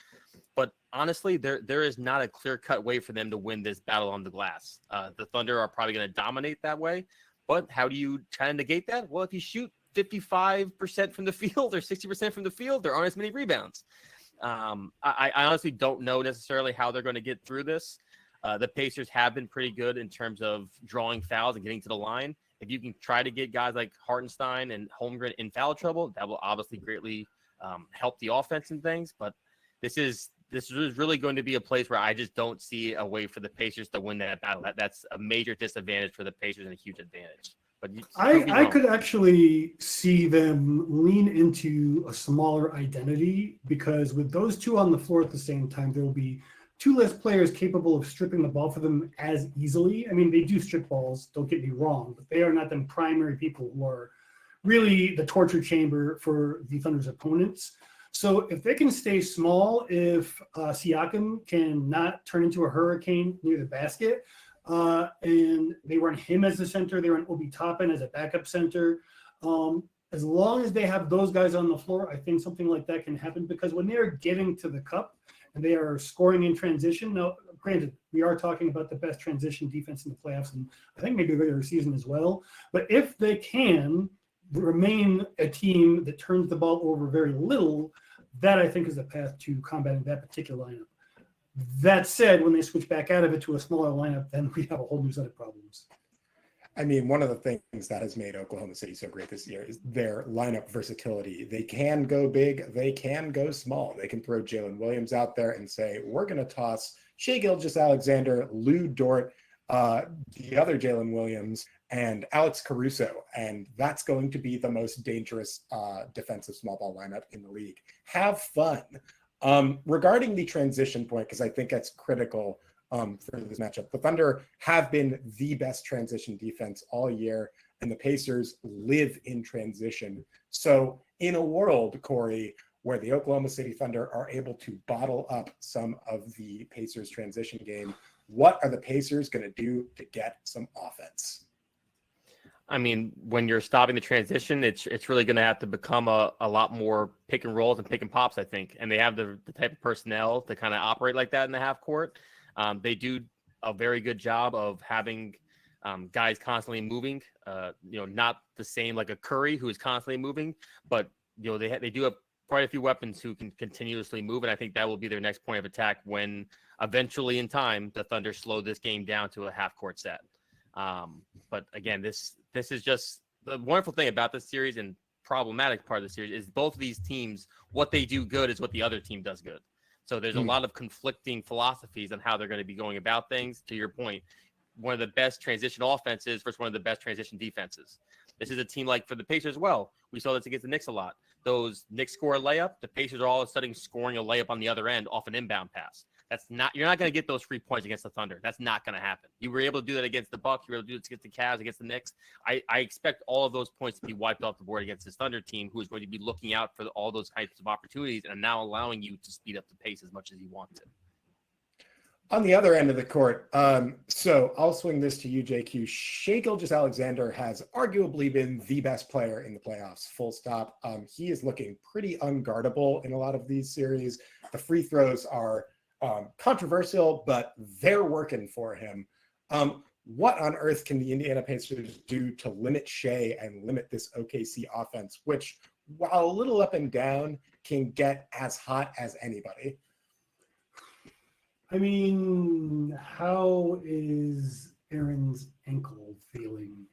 Speaker 2: But honestly, there is not a clear-cut way for them to win this battle on the glass. The Thunder are probably going to dominate that way, but how do you try to negate that? Well, if you shoot 55% from the field or 60% from the field, there aren't as many rebounds. I honestly don't know necessarily how they're going to get through this. The Pacers have been pretty good in terms of drawing fouls and getting to the line. If you can try to get guys like Hartenstein and Holmgren in foul trouble, that will obviously greatly help the offense and things. But this is really going to be a place where I just don't see a way for the Pacers to win that battle. That's a major disadvantage for the Pacers and a huge advantage. But
Speaker 3: I could actually see them lean into a smaller identity, because with those two on the floor at the same time, there will be 2 less players capable of stripping the ball for them as easily. I mean, they do strip balls, don't get me wrong, but they are not the primary people who are really the torture chamber for the Thunder's opponents. So if they can stay small, if Siakam can not turn into a hurricane near the basket, and they run him as the center, they run Obi Toppin as a backup center. As long as they have those guys on the floor, I think something like that can happen, because when they're getting to the cup and they are scoring in transition, now, granted, we are talking about the best transition defense in the playoffs, and I think maybe the regular season as well. But if they can remain a team that turns the ball over very little, that I think is the path to combating that particular lineup. That said, when they switch back out of it to a smaller lineup, then we have a whole new set of problems.
Speaker 1: I mean, one of the things that has made Oklahoma City so great this year is their lineup versatility. They can go big, they can go small. They can throw Jalen Williams out there and say, we're going to toss Shai Gilgeous-Alexander, Lou Dort, the other Jalen Williams, and Alex Caruso. And that's going to be the most dangerous defensive small ball lineup in the league. Have fun. Regarding the transition point, because I think that's critical for this matchup, the Thunder have been the best transition defense all year, and the Pacers live in transition. So in a world, Kory, where the Oklahoma City Thunder are able to bottle up some of the Pacers transition game, what are the Pacers going to do to get some offense?
Speaker 2: I mean, when you're stopping the transition, it's really going to have to become a lot more pick and rolls and pick and pops, I think. And they have the type of personnel to kind of operate like that in the half court. They do a very good job of having guys constantly moving, not the same like a Curry who is constantly moving, but they do have quite a few weapons who can continuously move. And I think that will be their next point of attack when eventually in time, the Thunder slow this game down to a half court set. But again, this is just the wonderful thing about this series, and problematic part of the series is both of these teams, what they do good is what the other team does good. So there's a lot of conflicting philosophies on how they're going to be going about things. To your point, one of the best transition offenses versus one of the best transition defenses. This is a team like for the Pacers as well. We saw this against the Knicks a lot. Those Knicks score a layup, the Pacers are all of a sudden scoring a layup on the other end off an inbound pass. You're not going to get those 3 points against the Thunder. That's not going to happen. You were able to do that against the Bucks. You were able to do it against the Cavs, against the Knicks. I expect all of those points to be wiped off the board against this Thunder team, who is going to be looking out for all those types of opportunities and now allowing you to speed up the pace as much as you want to.
Speaker 1: On the other end of the court, so I'll swing this to you, JQ. Shai Gilgeous-Alexander has arguably been the best player in the playoffs, full stop. He is looking pretty unguardable in a lot of these series. The free throws are controversial, but they're working for him. What on earth can the Indiana Pacers do to limit Shai and limit this OKC offense, which, while a little up and down, can get as hot as anybody?
Speaker 3: I mean, how is Aaron's ankle feeling?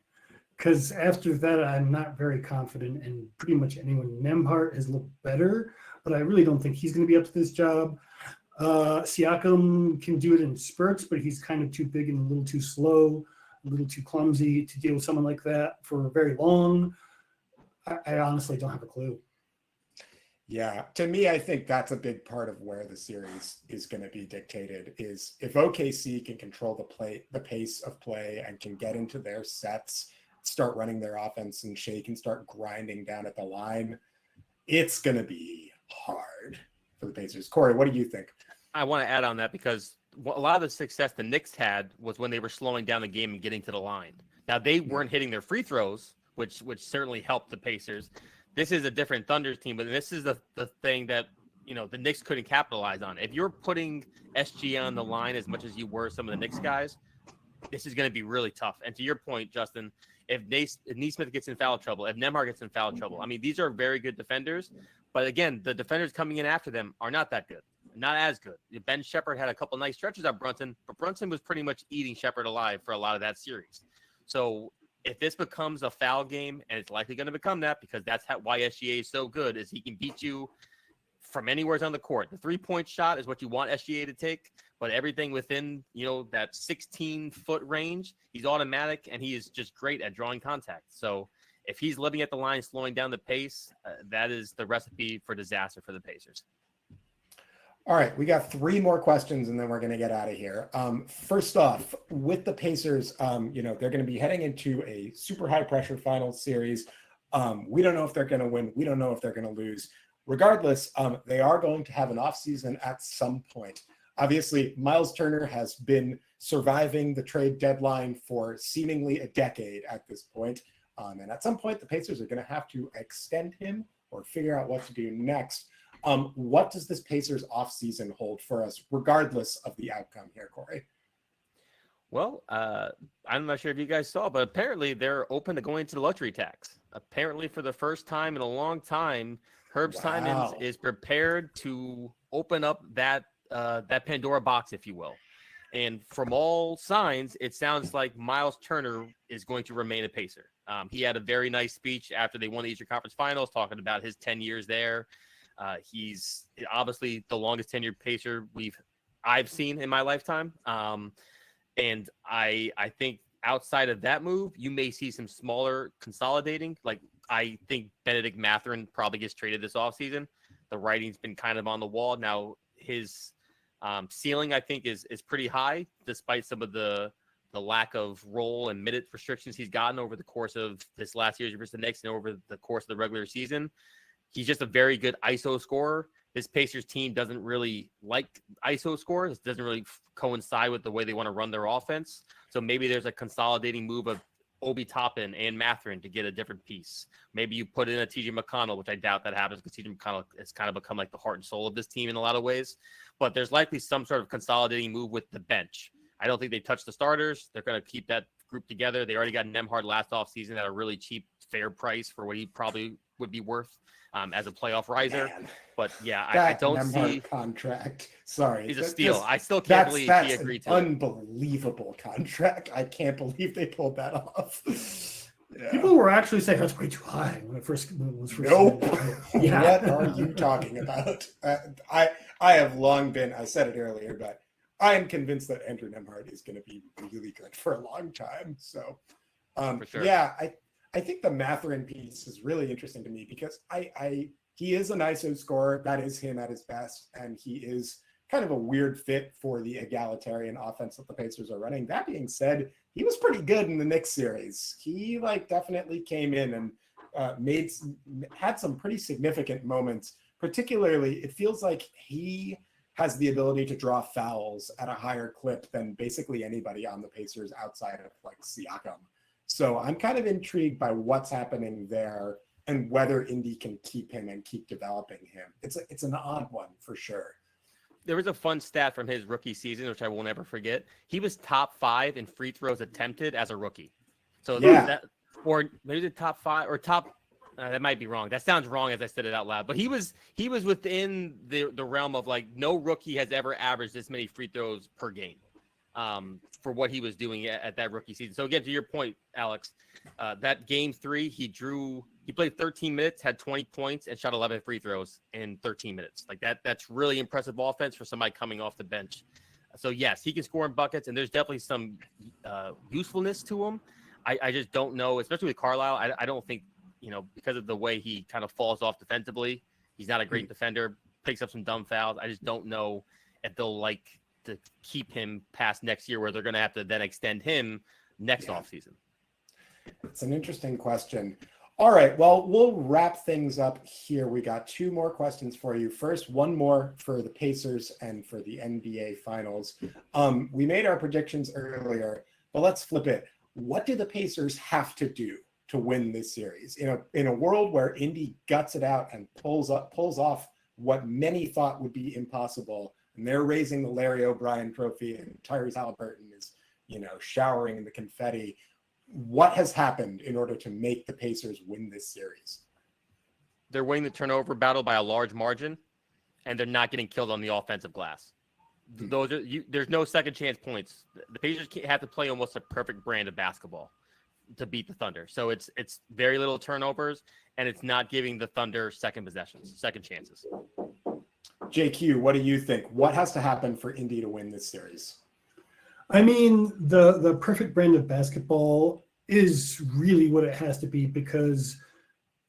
Speaker 3: Because after that, I'm not very confident in pretty much anyone. Nembhard has looked better, but I really don't think he's going to be up to this job. Siakam can do it in spurts, but he's kind of too big and a little too slow, a little too clumsy to deal with someone like that for very long. I honestly don't have a clue.
Speaker 1: Yeah, to me, I think that's a big part of where the series is going to be dictated, is if OKC can control the pace of play and can get into their sets, start running their offense, and Shai can start grinding down at the line, it's going to be hard for the Pacers. Kory, what do you think?
Speaker 2: I want to add on that because a lot of the success the Knicks had was when they were slowing down the game and getting to the line. Now, they weren't hitting their free throws, which certainly helped the Pacers. This is a different Thunders team, but this is the thing that, the Knicks couldn't capitalize on. If you're putting SGA on the line as much as you were some of the Knicks guys, this is going to be really tough. And to your point, Justin, if Nesmith gets in foul trouble, if Nembhard gets in foul trouble, I mean, these are very good defenders. But again, the defenders coming in after them are not that good, not as good. Ben Shepherd had a couple nice stretches on Brunson, but Brunson was pretty much eating Shepherd alive for a lot of that series. So if this becomes a foul game, and it's likely going to become that because that's why SGA is so good, is he can beat you from anywhere on the court. The 3-point shot is what you want SGA to take, but everything within, that 16-foot range, he's automatic, and he is just great at drawing contact. So if he's living at the line, slowing down the pace, that is the recipe for disaster for the Pacers.
Speaker 1: All right, we got 3 more questions, and then we're going to get out of here. First off, with the Pacers, they're going to be heading into a super high-pressure finals series. We don't know if they're going to win. We don't know if they're going to lose. regardless, they are going to have an offseason at some point. Obviously, Miles Turner has been surviving the trade deadline for seemingly a decade at this point. And at some point, the Pacers are going to have to extend him or figure out what to do next. What does this Pacers offseason hold for us, regardless of the outcome here, Kory?
Speaker 2: Well, I'm not sure if you guys saw, but apparently they're open to going to the luxury tax. Apparently, for the first time in a long time, Herb Simons is prepared to open up that Pandora box, if you will. And from all signs, it sounds like Miles Turner is going to remain a Pacer. He had a very nice speech after they won the Eastern Conference Finals, talking about his 10 years there. He's obviously the longest tenured Pacer I've seen in my lifetime. And I think outside of that move, you may see some smaller consolidating. Like, I think Benedict Mathurin probably gets traded this offseason. The writing's been kind of on the wall. Now, his ceiling, I think, is pretty high, despite some of the lack of role and minute restrictions he's gotten over the course of this last year's versus the Knicks and over the course of the regular season. He's just a very good ISO scorer. This Pacers team doesn't really like ISO scores. It doesn't really coincide with the way they want to run their offense. So maybe there's a consolidating move of Obi Toppin and Mathurin to get a different piece. Maybe you put in a TJ McConnell, which I doubt that happens because TJ McConnell has kind of become like the heart and soul of this team in a lot of ways. But there's likely some sort of consolidating move with the bench. I don't think they touch the starters. They're going to keep that group together. They already got Nembhard last offseason at a really cheap, fair price for what he probably would be worth as a playoff riser. Man, but yeah, I don't see
Speaker 1: contract. Sorry,
Speaker 2: he's a steal. I still can't believe he agreed to it.
Speaker 1: Unbelievable contract. I can't believe they pulled that off.
Speaker 3: Yeah. People were actually saying that's way too high when it was first.
Speaker 1: Nope. What are you talking about? I have long been. I said it earlier, but I am convinced that Andrew Nembhard is going to be really good for a long time. So,
Speaker 2: for sure.
Speaker 1: Yeah, I think the Mathurin piece is really interesting to me because he is an ISO scorer. That is him at his best, and he is kind of a weird fit for the egalitarian offense that the Pacers are running. That being said, he was pretty good in the Knicks series. He definitely came in and had some pretty significant moments. Particularly, it feels like he has the ability to draw fouls at a higher clip than basically anybody on the Pacers outside of Siakam. So I'm kind of intrigued by what's happening there and whether Indy can keep him and keep developing him. It's an odd one for sure.
Speaker 2: There was a fun stat from his rookie season, which I will never forget. He was top 5 in free throws attempted as a rookie. So yeah, or maybe the top 5 or top. That might be wrong. That sounds wrong as I said it out loud. But he was within the realm of no rookie has ever averaged this many free throws per game. For what he was doing at that rookie season. So again, to your point, Alex, that game 3, he played 13 minutes, had 20 points, and shot 11 free throws in 13 minutes. That's really impressive offense for somebody coming off the bench. So yes, he can score in buckets, and there's definitely some usefulness to him. I just don't know, especially with Carlisle. I don't think, because of the way he kind of falls off defensively, he's not a great defender, picks up some dumb fouls. I just don't know if they'll to keep him past next year, where they're going to have to then extend him next offseason.
Speaker 1: It's an interesting question. All right, well, we'll wrap things up here. We got 2 more questions for you. First, one more for the Pacers and for the NBA Finals. We made our predictions earlier, but let's flip it. What do the Pacers have to do to win this series? In a world where Indy guts it out and pulls off what many thought would be impossible, and they're raising the Larry O'Brien trophy, and Tyrese Halliburton is, showering in the confetti. What has happened in order to make the Pacers win this series?
Speaker 2: They're winning the turnover battle by a large margin, and they're not getting killed on the offensive glass. There's no second chance points. The Pacers have to play almost a perfect brand of basketball to beat the Thunder. So it's very little turnovers, and it's not giving the Thunder second chances.
Speaker 1: JQ, what do you think? What has to happen for Indy to win this series?
Speaker 3: I mean, the perfect brand of basketball is really what it has to be, because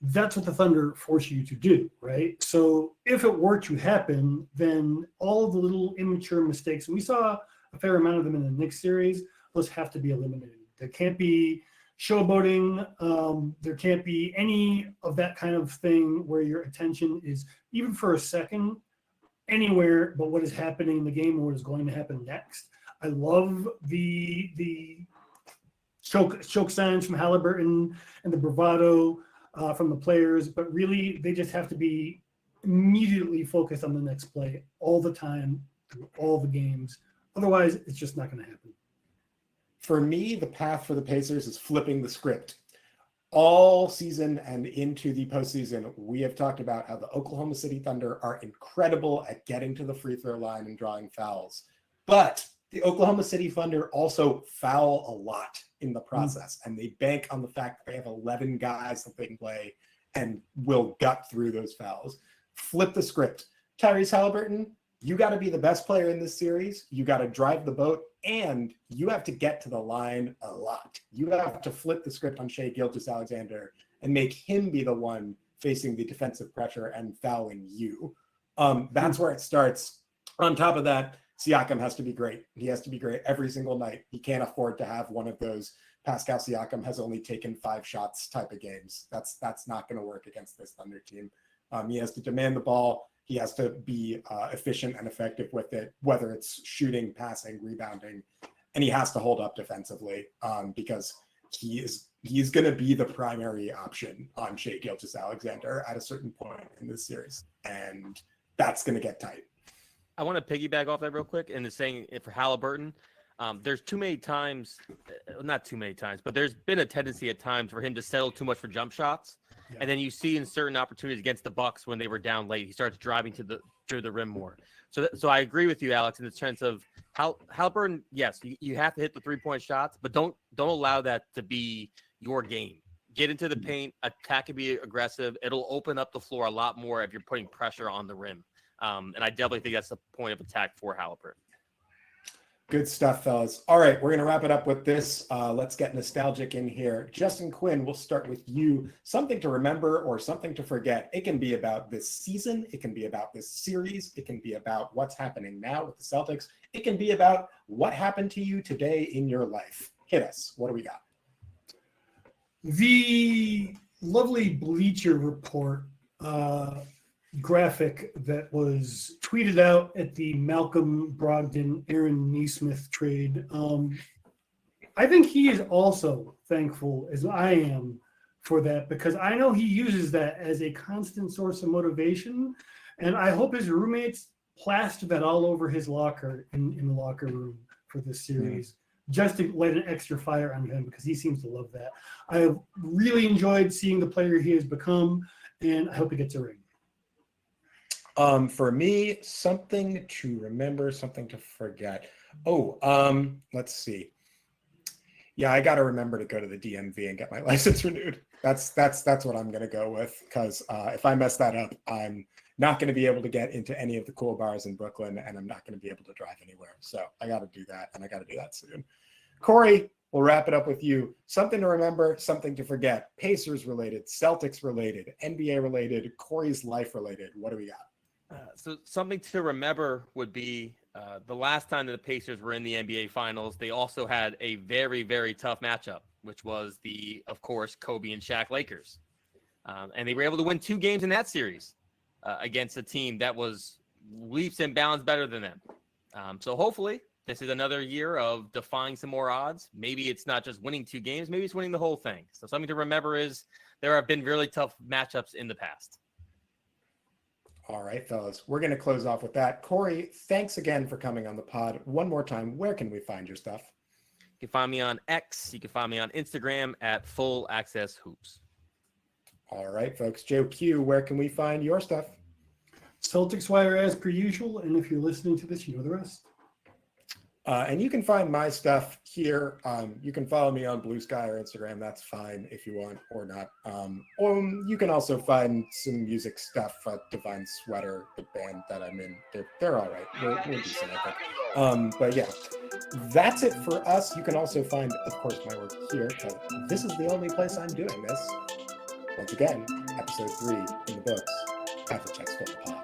Speaker 3: that's what the Thunder force you to do, right? So if it were to happen, then all the little immature mistakes, and we saw a fair amount of them in the Knicks series, those have to be eliminated. There can't be showboating. There can't be any of that kind of thing where your attention is, even for a second, anywhere but what is happening in the game or what is going to happen next. I love the choke signs from Halliburton and the bravado from the players, but really they just have to be immediately focused on the next play all the time through all the games. Otherwise, it's just not going to happen.
Speaker 1: For me, the path for the Pacers is flipping the script. All season and into the postseason, we have talked about how the Oklahoma City Thunder are incredible at getting to the free throw line and drawing fouls. But the Oklahoma City Thunder also foul a lot in the process, and they bank on the fact that they have 11 guys that they can play and will gut through those fouls. Flip the script. Tyrese Halliburton, you got to be the best player in this series. You got to drive the boat, and you have to get to the line a lot. You have to flip the script on Shai Gilgeous-Alexander and make him be the one facing the defensive pressure and fouling you. That's where it starts. On top of that, Siakam has to be great. He has to be great every single night. He can't afford to have one of those Pascal Siakam has only taken 5 shots type of games. That's not going to work against this Thunder team. He has to demand the ball. He has to be efficient and effective with it, whether it's shooting, passing, rebounding, and he has to hold up defensively because he's going to be the primary option on Shai Gilgeous-Alexander at a certain point in this series, and that's going to get tight.
Speaker 2: I want to piggyback off that real quick and saying for Halliburton, there's too many times, not too many times, but there's been a tendency at times for him to settle too much for jump shots. Yeah. And then you see in certain opportunities against the Bucks when they were down late, he starts driving through the rim more. So I agree with you, Alex, in the sense of Halliburton. Yes, you have to hit the 3-point shots, but don't allow that to be your game. Get into the paint, attack and be aggressive. It'll open up the floor a lot more if you're putting pressure on the rim. And I definitely think that's the point of attack for Halliburton.
Speaker 1: Good stuff, fellas. All right, we're going to wrap it up with this. Let's get nostalgic in here. Justin Quinn, we'll start with you. Something to remember or something to forget. It can be about this season. It can be about this series. It can be about what's happening now with the Celtics. It can be about what happened to you today in your life. Hit us. What do we got?
Speaker 3: The lovely Bleacher Report graphic that was tweeted out at the Malcolm Brogdon, Aaron Nesmith trade. I think he is also thankful, as I am, for that, because I know he uses that as a constant source of motivation, and I hope his roommates plaster that all over his locker in the locker room for this series, just to light an extra fire on him, because he seems to love that. I have really enjoyed seeing the player he has become, and I hope he gets a ring.
Speaker 1: For me, something to remember, something to forget. Let's see. Yeah, I got to remember to go to the DMV and get my license renewed. That's what I'm going to go with, because if I mess that up, I'm not going to be able to get into any of the cool bars in Brooklyn, and I'm not going to be able to drive anywhere. So I got to do that, and I got to do that soon. Kory, we'll wrap it up with you. Something to remember, something to forget. Pacers related, Celtics related, NBA related, Kory's life related. What do we got?
Speaker 2: So something to remember would be the last time that the Pacers were in the NBA Finals, they also had a very, very tough matchup, which was of course, Kobe and Shaq Lakers. And they were able to win 2 games in that series against a team that was leaps and bounds better than them. So hopefully this is another year of defying some more odds. Maybe it's not just winning 2 games, maybe it's winning the whole thing. So something to remember is there have been really tough matchups in the past.
Speaker 1: All right, fellas, we're going to close off with that. Kory, thanks again for coming on the pod. One more time, where can we find your stuff?
Speaker 2: You can find me on X. You can find me on Instagram at Full Access Hoops.
Speaker 1: All right, folks. Joe Q, where can we find your stuff?
Speaker 3: Celtics Wire as per usual, and if you're listening to this, you know the rest.
Speaker 1: And you can find my stuff here. You can follow me on Blue Sky or Instagram. That's fine if you want, or not. Or you can also find some music stuff at Divine Sweater, the band that I'm in. They're all right. We're decent, I think. But yeah, that's it for us. You can also find, of course, my work here. But this is the only place I'm doing this. Once again, episode 3 in the books. Havlicek Stole the Pod.